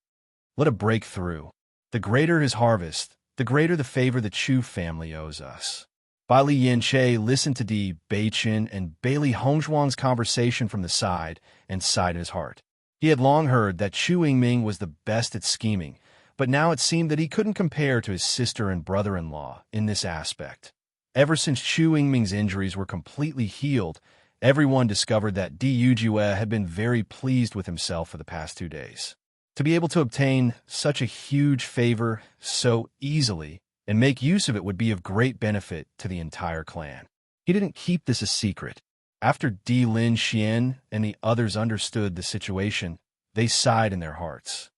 Let a break through. The greater his harvest, the greater the favor the Chu family owes us. Bai Li Yanche listened to Di Beichen and Bailey Hongzhuang's conversation from the side and sighed in his heart. He had long heard that Chu Yingming was the best at scheming, but now it seemed that he couldn't compare to his sister and brother-in-law in this aspect. Ever since Chu Yingming's injuries were completely healed, everyone discovered that Di Yujue had been very pleased with himself for the past 2 days. To be able to obtain such a huge favor so easily and make use of it would be of great benefit to the entire clan. He didn't keep this a secret. After Di Lin Xian and the others understood the situation, they sighed in their hearts.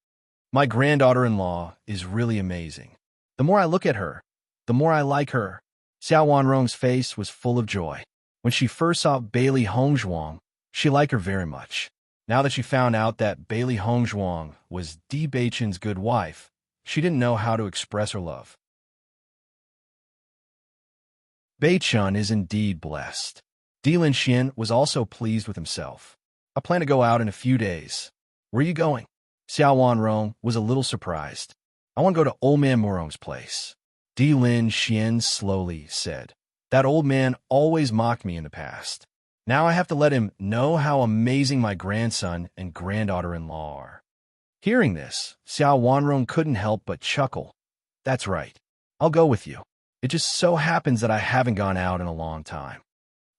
My granddaughter-in-law is really amazing. The more I look at her, the more I like her. Xiao Wanrong's face was full of joy. When she first saw Bailey Hongzhuang, she liked her very much. Now that she found out that Bailey Hongzhuang was Di Beichen's good wife, she didn't know how to express her love. Beichun is indeed blessed. Di Linxian was also pleased with himself. I plan to go out in a few days. Where are you going? Xiao Wanrong was a little surprised. I want to go to Old Man Murong's place. Di Lin Xian slowly said. That old man always mocked me in the past. Now I have to let him know how amazing my grandson and granddaughter-in-law are. Hearing this, Xiao Wanrong couldn't help but chuckle. That's right. I'll go with you. It just so happens that I haven't gone out in a long time.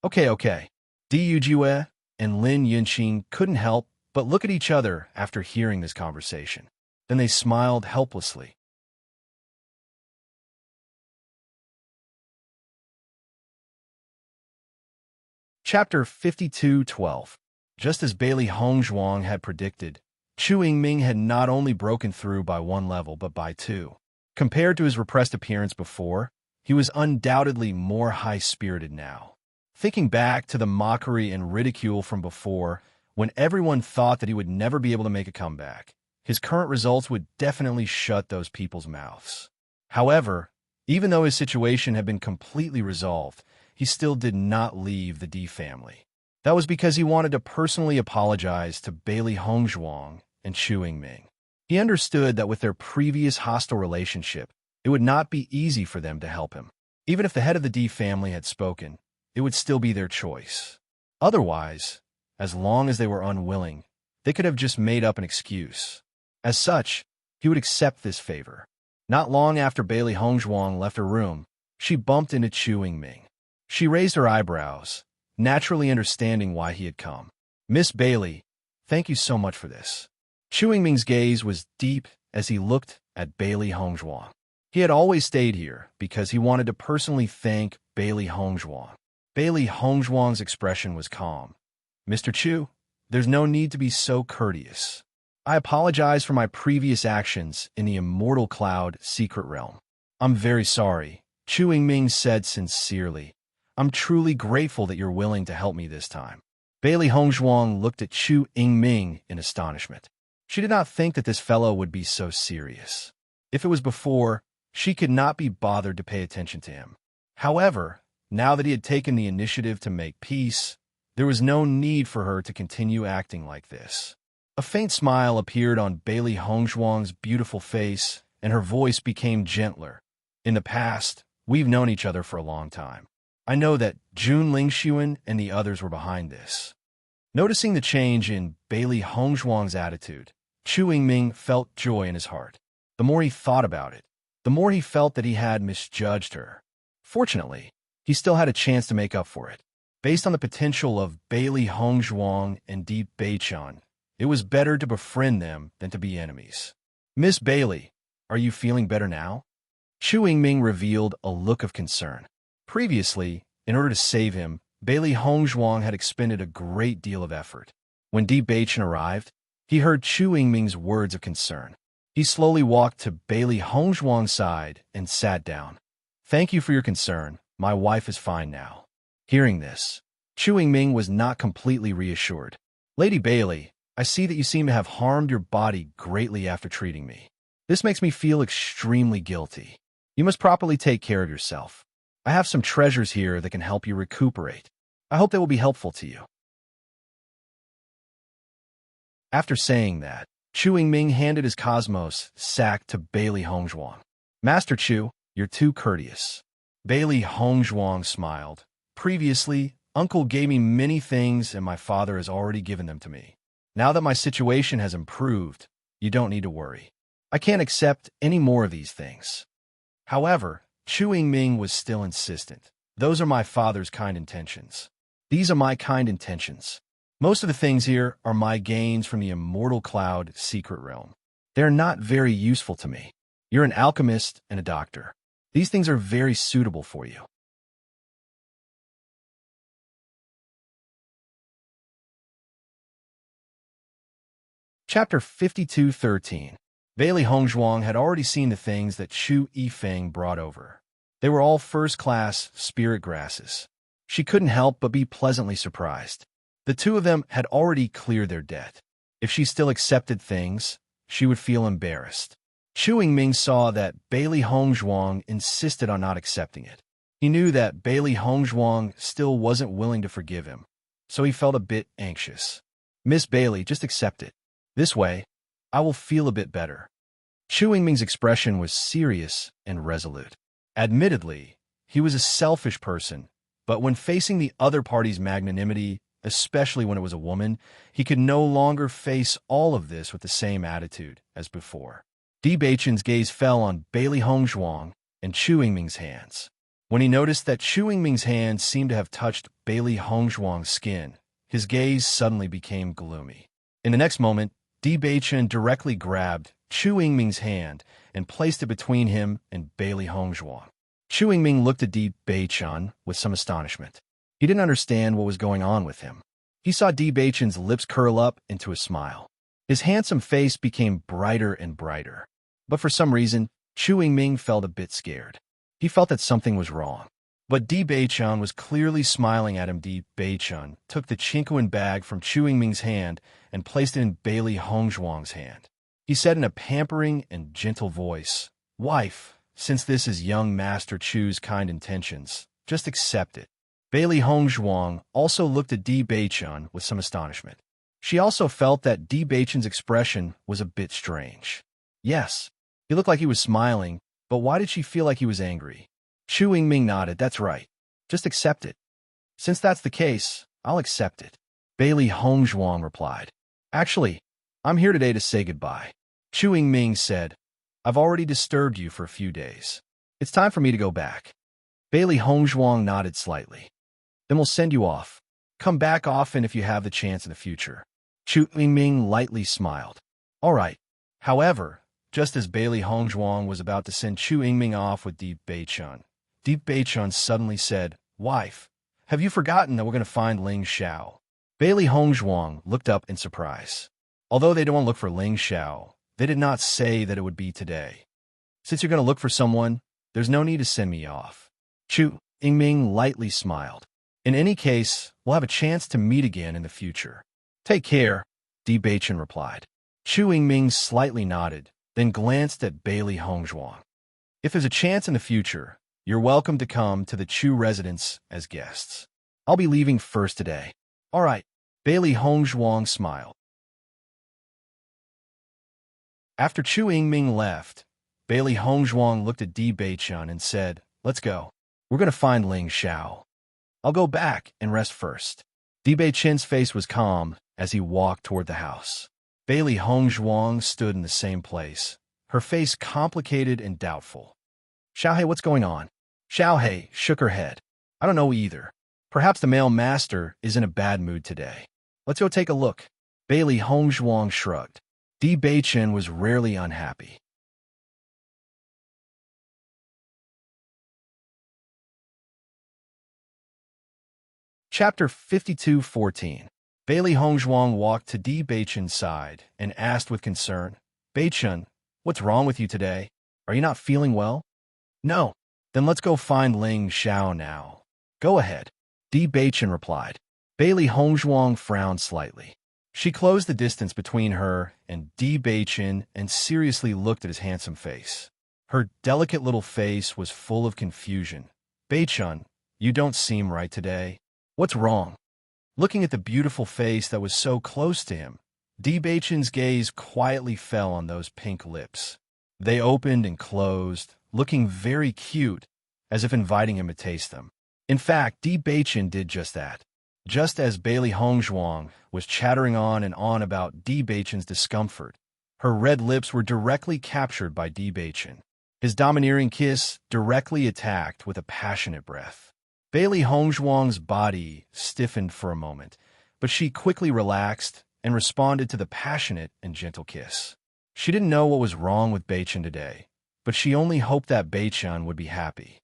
Okay. Di Yujue and Lin Yunqing couldn't help but look at each other after hearing this conversation. Then they smiled helplessly. Chapter 52:12. Just as Bailey Hongzhuang had predicted, Chu Yingming had not only broken through by 1 level but by 2. Compared to his repressed appearance before, he was undoubtedly more high-spirited now. Thinking back to the mockery and ridicule from before, when everyone thought that he would never be able to make a comeback, his current results would definitely shut those people's mouths. However, even though his situation had been completely resolved, he still did not leave the Di family. That was because he wanted to personally apologize to Bailey Hongzhuang and Chu Yingming. He understood that with their previous hostile relationship, it would not be easy for them to help him. Even if the head of the Di family had spoken, it would still be their choice. Otherwise, as long as they were unwilling, they could have just made up an excuse. As such, he would accept this favor. Not long after Bailey Hongzhuang left her room, she bumped into Chu Yingming. She raised her eyebrows, naturally understanding why he had come. Miss Bailey, thank you so much for this. Chu Yingming's gaze was deep as he looked at Bailey Hongzhuang. He had always stayed here because he wanted to personally thank Bailey Hongzhuang. Bailey Hongzhuang's expression was calm. Mr. Chu, there's no need to be so courteous. I apologize for my previous actions in the Immortal Cloud secret realm. I'm very sorry, Chu Yingming said sincerely. I'm truly grateful that you're willing to help me this time. Bailey Hongzhuang looked at Chu Yingming in astonishment. She did not think that this fellow would be so serious. If it was before, she could not be bothered to pay attention to him. However, now that he had taken the initiative to make peace, there was no need for her to continue acting like this. A faint smile appeared on Bailey Hongzhuang's beautiful face, and her voice became gentler. In the past, we've known each other for a long time. I know that Jun Lingxuan and the others were behind this. Noticing the change in Bailey Hongzhuang's attitude, Chu Yingming felt joy in his heart. The more he thought about it, the more he felt that he had misjudged her. Fortunately, he still had a chance to make up for it. Based on the potential of Bailey Hongzhuang and Deep Beichan, it was better to befriend them than to be enemies. Miss Bailey, are you feeling better now? Chu Yingming revealed a look of concern. Previously, in order to save him, Bailey Hongzhuang had expended a great deal of effort. When Deep Beichan arrived, he heard Chu Yingming's words of concern. He slowly walked to Bailey Hongzhuang's side and sat down. Thank you for your concern. My wife is fine now. Hearing this, Chu Yingming was not completely reassured. Lady Bailey, I see that you seem to have harmed your body greatly after treating me. This makes me feel extremely guilty. You must properly take care of yourself. I have some treasures here that can help you recuperate. I hope they will be helpful to you. After saying that, Chu Yingming handed his Cosmos sack to Bailey Hongzhuang. Master Chu, you're too courteous. Bailey Hongzhuang smiled. Previously, Uncle gave me many things and my father has already given them to me. Now that my situation has improved, you don't need to worry. I can't accept any more of these things. However, Chu Yingming was still insistent. Those are my father's kind intentions. These are my kind intentions. Most of the things here are my gains from the Immortal Cloud secret realm. They're not very useful to me. You're an alchemist and a doctor. These things are very suitable for you. Chapter 52:13. Bailey Hongzhuang had already seen the things that Chu Yifeng brought over. They were all first-class spirit grasses. She couldn't help but be pleasantly surprised. The two of them had already cleared their debt. If she still accepted things, she would feel embarrassed. Chu Yingming saw that Bailey Hongzhuang insisted on not accepting it. He knew that Bailey Hongzhuang still wasn't willing to forgive him, so he felt a bit anxious. Miss Bailey, just accept it. This way, I will feel a bit better. Chu Yingming's expression was serious and resolute. Admittedly, he was a selfish person, but when facing the other party's magnanimity, especially when it was a woman, he could no longer face all of this with the same attitude as before. Deep Beichan's gaze fell on Bailey Hongzhuang and Chu Yingming's hands. When he noticed that Chu Yingming's hands seemed to have touched Bailey Hongzhuang's skin, his gaze suddenly became gloomy. In the next moment, Deep Beichan directly grabbed Chu Yingming's hand and placed it between him and Bailey Hongzhuang. Chu Yingming looked at Deep Beichan with some astonishment. He didn't understand what was going on with him. He saw Deep Beichan's lips curl up into a smile. His handsome face became brighter and brighter. But for some reason, Chu Yingming felt a bit scared. He felt that something was wrong. But Deep Beichan was clearly smiling at him. Deep Beichan took the Chinquan bag from Chu Yingming's hand and placed it in Bailey Hongzhuang's hand. He said in a pampering and gentle voice, "Wife, since this is young Master Chu's kind intentions, just accept it." Bailey Hongzhuang also looked at Deep Beichan with some astonishment. She also felt that Deep Beichan's expression was a bit strange. Yes, he looked like he was smiling, but why did she feel like he was angry? Chu Yingming nodded. That's right. Just accept it. Since that's the case, I'll accept it. Bailey Hongzhuang replied. Actually, I'm here today to say goodbye. Chu Yingming said, I've already disturbed you for a few days. It's time for me to go back. Bailey Hongzhuang nodded slightly. Then we'll send you off. Come back often if you have the chance in the future. Chu Yingming lightly smiled. All right. However, just as Bailey Hongzhuang was about to send Chu Yingming off with Deep Beichan, Deep Beichan suddenly said, Wife, have you forgotten that we're going to find Ling Xiao? Bailey Hongzhuang looked up in surprise. Although they don't want to look for Ling Xiao, they did not say that it would be today. Since you're going to look for someone, there's no need to send me off. Chu Yingming lightly smiled. In any case, we'll have a chance to meet again in the future. Take care, Deep Beichan replied. Chu Yingming slightly nodded, then glanced at Bailey Hongzhuang. If there's a chance in the future, you're welcome to come to the Chu residence as guests. I'll be leaving first today. All right, Bailey Hongzhuang smiled. After Chu Yingming left, Bailey Hongzhuang looked at Di Beichun and said, "Let's go. We're going to find Ling Xiao. I'll go back and rest first." Di Beichun's face was calm as he walked toward the house. Bailey Hongzhuang stood in the same place, her face complicated and doubtful. "Xiaohei, what's going on?" Xiaohei shook her head. "I don't know either. Perhaps the male master is in a bad mood today. Let's go take a look." Bailey Hongzhuang shrugged. Di Beichun was rarely unhappy. Chapter 52:14. Bailey Hongzhuang walked to Di Beichun's side and asked with concern, "Beichun, what's wrong with you today? Are you not feeling well?" "No." "Then let's go find Ling Xiao now." "Go ahead," Di Beichun replied. Bailey Hongzhuang frowned slightly. She closed the distance between her and Di Beichun and seriously looked at his handsome face. Her delicate little face was full of confusion. "Beichun, you don't seem right today. What's wrong?" Looking at the beautiful face that was so close to him, Di Beichun's gaze quietly fell on those pink lips. They opened and closed, looking very cute, as if inviting him to taste them. In fact, Di Beichun did just that. Just as Bailey Hongzhuang was chattering on and on about Di Beichun's discomfort, her red lips were directly captured by Di Beichun. His domineering kiss directly attacked with a passionate breath. Bailey Hongzhuang's body stiffened for a moment, but she quickly relaxed and responded to the passionate and gentle kiss. She didn't know what was wrong with Beichun today, but she only hoped that Beichun would be happy.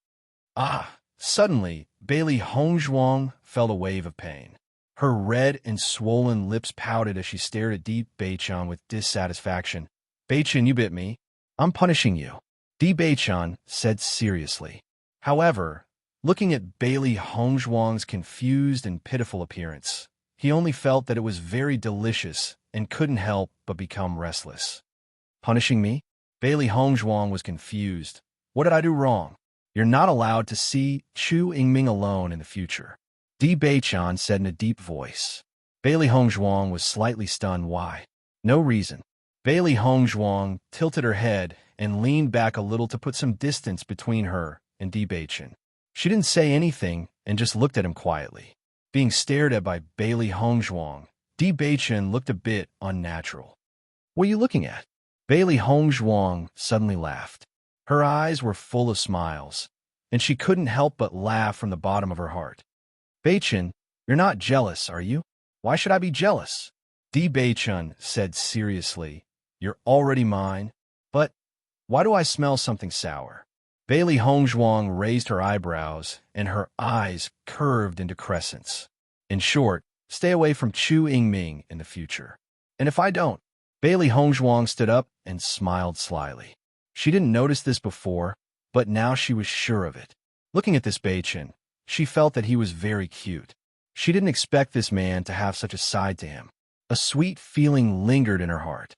Suddenly, Bailey Hongzhuang felt a wave of pain. Her red and swollen lips pouted as she stared at Di Beichun with dissatisfaction. "Beichun, you bit me. I'm punishing you," Di Beichun said seriously. However, looking at Bailey Hongzhuang's confused and pitiful appearance, he only felt that it was very delicious and couldn't help but become restless. "Punishing me?" Bailey Hongzhuang was confused. "What did I do wrong?" "You're not allowed to see Chu Yingming alone in the future," Di Beichun said in a deep voice. Bailey Hongzhuang was slightly stunned. "Why?" "No reason." Bailey Hongzhuang tilted her head and leaned back a little to put some distance between her and Di Beichun. She didn't say anything and just looked at him quietly. Being stared at by Bailey Hongzhuang, Di Beichun looked a bit unnatural. "What are you looking at?" Bailey Hongzhuang suddenly laughed. Her eyes were full of smiles, and she couldn't help but laugh from the bottom of her heart. "Beichun, you're not jealous, are you?" "Why should I be jealous?" Di Beichun said seriously. "You're already mine. But why do I smell something sour?" Bailey Hongzhuang raised her eyebrows, and her eyes curved into crescents. "In short, stay away from Chu Yingming in the future." "And if I don't?" Bailey Hongzhuang stood up and smiled slyly. She didn't notice this before, but now she was sure of it. Looking at this Beichun, she felt that he was very cute. She didn't expect this man to have such a side to him. A sweet feeling lingered in her heart.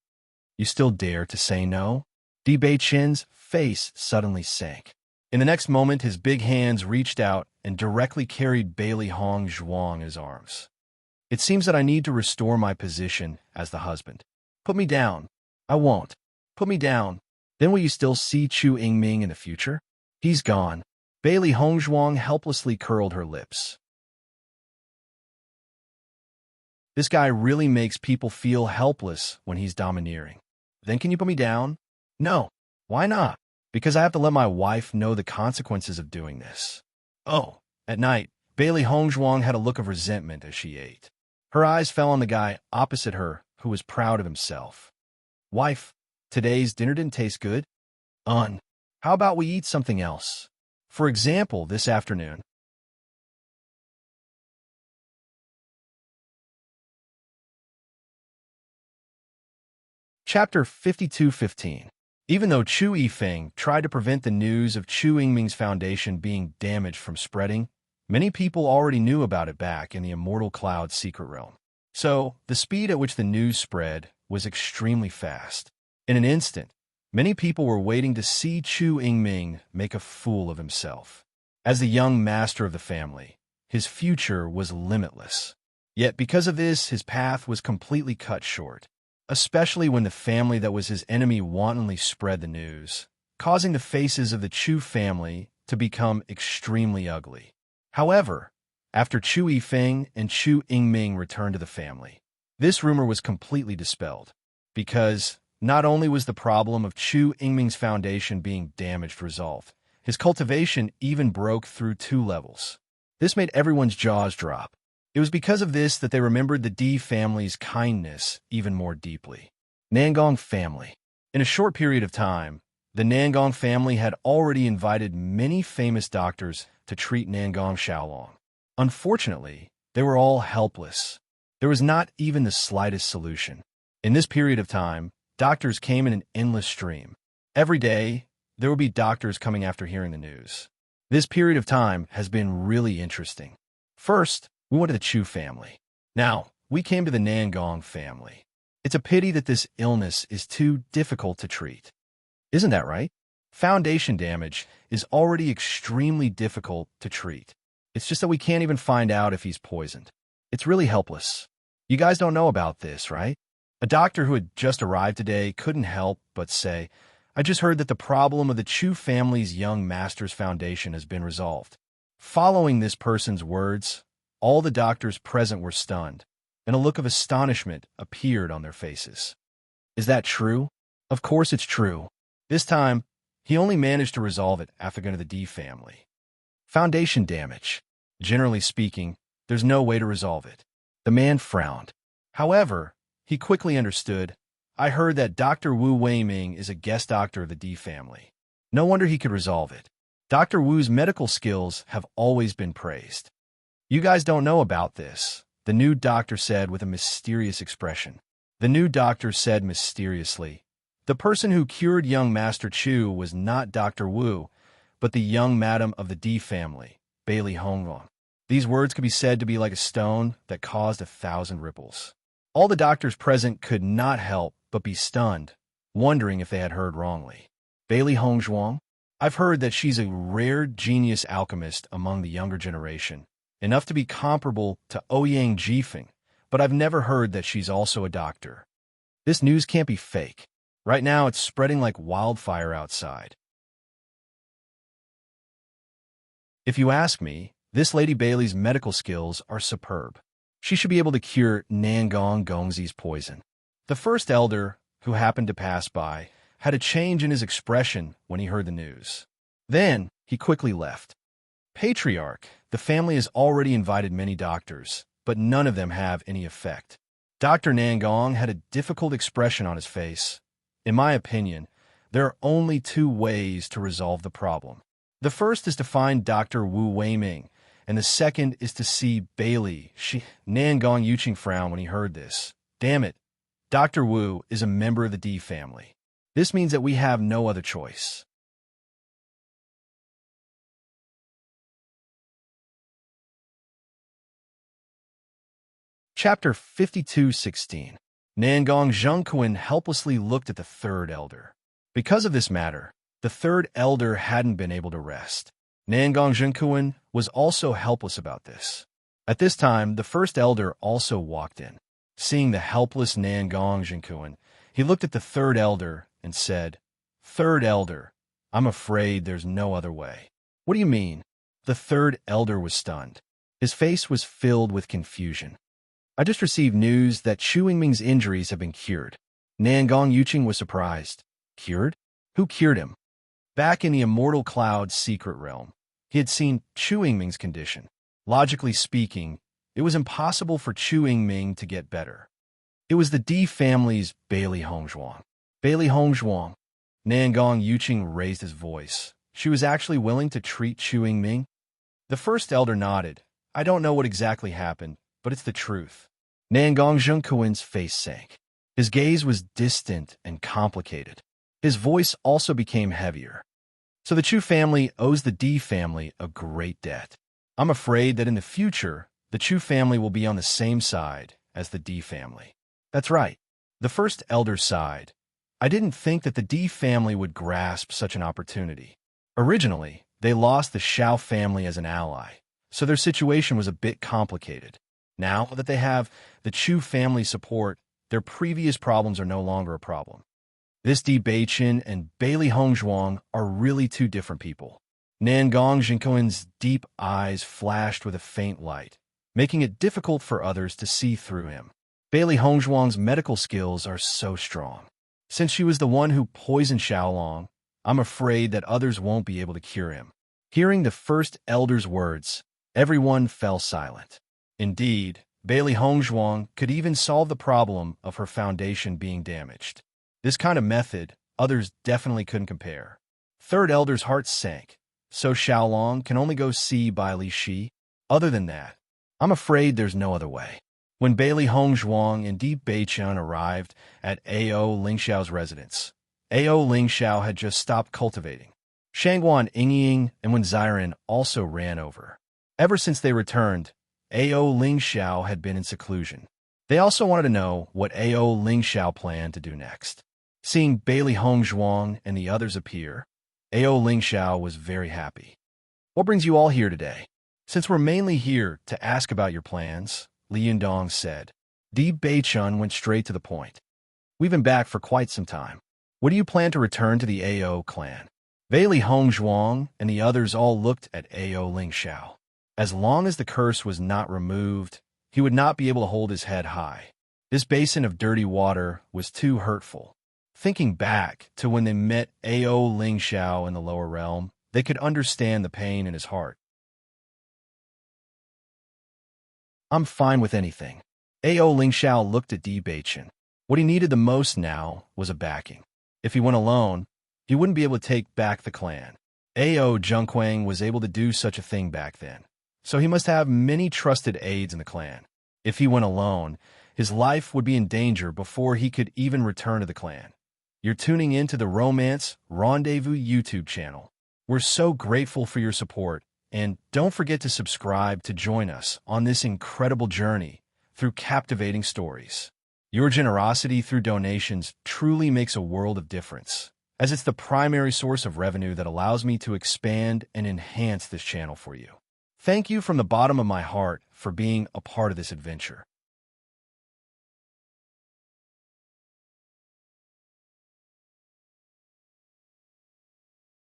"You still dare to say no?" Di Beichun's face suddenly sank. In the next moment, his big hands reached out and directly carried Bailey Hongzhuang in his arms. "It seems that I need to restore my position as the husband. Put me down." "I won't." "Put me down." "Then will you still see Chu Yingming in the future?" "He's gone." Bailey Hongzhuang helplessly curled her lips. This guy really makes people feel helpless when he's domineering. "Then can you put me down?" "No." "Why not?" "Because I have to let my wife know the consequences of doing this." "Oh." At night, Bailey Hongzhuang had a look of resentment as she ate. Her eyes fell on the guy opposite her who was proud of himself. "Wife, today's dinner didn't taste good." How about we eat something else? For example, this afternoon." Chapter 52:15. Even though Chu Yifeng tried to prevent the news of Chu Yingming's foundation being damaged from spreading, many people already knew about it back in the Immortal Cloud secret realm. So, the speed at which the news spread was extremely fast. In an instant, many people were waiting to see Chu Yingming make a fool of himself. As the young master of the family, his future was limitless. Yet because of this, his path was completely cut short. especially when the family that was his enemy wantonly spread the news, causing the faces of the Chu family to become extremely ugly. However, after Chu Yifeng and Chu Yingming returned to the family, this rumor was completely dispelled, because not only was the problem of Chu Yingming's foundation being damaged resolved, his cultivation even broke through 2 levels. This made everyone's jaws drop. It was because of this that they remembered the Di family's kindness even more deeply. Nangong family. In a short period of time, the Nangong family had already invited many famous doctors to treat Nangong Xiaolong. Unfortunately, they were all helpless. There was not even the slightest solution. In this period of time, doctors came in an endless stream. Every day, there would be doctors coming after hearing the news. This period of time has been really interesting. First, we went to the Chu family. Now, we came to the Nangong family. It's a pity that this illness is too difficult to treat. Isn't that right? Foundation damage is already extremely difficult to treat. It's just that we can't even find out if he's poisoned. It's really helpless. You guys don't know about this, right? A doctor who had just arrived today couldn't help but say, "I just heard that the problem of the Chu family's young master's foundation has been resolved." Following this person's words, all the doctors present were stunned, and a look of astonishment appeared on their faces. Is that true? Of course it's true. This time, he only managed to resolve it after going to the D family. Foundation damage. Generally speaking, there's no way to resolve it. The man frowned. However, he quickly understood. I heard that Dr. Wu Weiming is a guest doctor of the D family. No wonder he could resolve it. Dr. Wu's medical skills have always been praised. You guys don't know about this, the new doctor said with a mysterious expression. The new doctor said mysteriously, the person who cured young Master Chu was not Dr. Wu, but the young madam of the D family, Bailey Honglong. These words could be said to be like a stone that caused 1,000 ripples. All the doctors present could not help but be stunned, wondering if they had heard wrongly. Bailey Hongzhuang? I've heard that she's a rare genius alchemist among the younger generation, enough to be comparable to Ouyang Jifeng, but I've never heard that she's also a doctor. This news can't be fake. Right now it's spreading like wildfire outside. If you ask me, this Lady Bailey's medical skills are superb. She should be able to cure Nangong Gongzi's poison. The first elder, who happened to pass by, had a change in his expression when he heard the news. Then, he quickly left. Patriarch, the family has already invited many doctors, but none of them have any effect. Dr. Nangong had a difficult expression on his face. In my opinion, there are only 2 ways to resolve the problem. The first is to find Dr. Wu Weiming, and the second is to see Bailey. Nangong Yuqing frowned when he heard this. Damn it, Dr. Wu is a member of the D family. This means that we have no other choice. Chapter 52:16. Nangong Zhengquan helplessly looked at the third elder. Because of this matter, the third elder hadn't been able to rest. Nangong Zhengquan was also helpless about this. At this time, the first elder also walked in. Seeing the helpless Nangong Zhengquan, he looked at the third elder and said, "Third elder, I'm afraid there's no other way." "What do you mean?" The third elder was stunned. His face was filled with confusion. "I just received news that Chu Yingming's injuries have been cured." Nangong Yuqing was surprised. Cured? Who cured him? Back in the Immortal Cloud's secret realm, he had seen Chu Yingming's condition. Logically speaking, it was impossible for Chu Yingming to get better. It was the D family's Bailey Hongzhuang. Bailey Hongzhuang. Nangong Yuqing raised his voice. She was actually willing to treat Chu Yingming? The first elder nodded. "I don't know what exactly happened, but it's the truth." Nangong Zhengquan's face sank. His gaze was distant and complicated. His voice also became heavier. So the Chu family owes the D family a great debt. I'm afraid that in the future, the Chu family will be on the same side as the D family. That's right. The first elder sighed. I didn't think that the D family would grasp such an opportunity. Originally, they lost the Xiao family as an ally, so their situation was a bit complicated. Now that they have the Chu family support, their previous problems are no longer a problem. This Bewitching and Bailey Hongzhuang are really two different people. Nangong Jinkoin's deep eyes flashed with a faint light, making it difficult for others to see through him. Bailey Hongzhuang's medical skills are so strong. Since she was the one who poisoned Xiaolong, I'm afraid that others won't be able to cure him. Hearing the first elder's words, everyone fell silent. Indeed, Bailey Hongzhuang could even solve the problem of her foundation being damaged. This kind of method, others definitely couldn't compare. Third elder's heart sank. So Xiaolong can only go see by Li Shi? Other than that, I'm afraid there's no other way. When Bailey Hongzhuang and Di Beichun arrived at A.O. Lingxiao's residence, A.O. Lingxiao had just stopped cultivating. Shangguan Yingying and Wen Ziren also ran over. Ever since they returned, A.O. Lingxiao had been in seclusion. They also wanted to know what A.O. Lingxiao planned to do next. Seeing Bailey Hongzhuang and the others appear, A.O. Lingxiao was very happy. What brings you all here today? Since we're mainly here to ask about your plans, Li Yundong said. Di Beichun went straight to the point. We've been back for quite some time. When do you plan to return to the A.O. clan? Bailey Hongzhuang and the others all looked at A.O. Lingxiao. As long as the curse was not removed, he would not be able to hold his head high. This basin of dirty water was too hurtful. Thinking back to when they met A.O. Lingxiao in the lower realm, they could understand the pain in his heart. I'm fine with anything. A.O. Lingxiao looked at Di Beichun. What he needed the most now was a backing. If he went alone, he wouldn't be able to take back the clan. A.O. Zhengquang was able to do such a thing back then, so he must have many trusted aides in the clan. If he went alone, his life would be in danger before he could even return to the clan. You're tuning in to the Romance Rendezvous YouTube channel. We're so grateful for your support, and don't forget to subscribe to join us on this incredible journey through captivating stories. Your generosity through donations truly makes a world of difference, as it's the primary source of revenue that allows me to expand and enhance this channel for you. Thank you from the bottom of my heart for being a part of this adventure.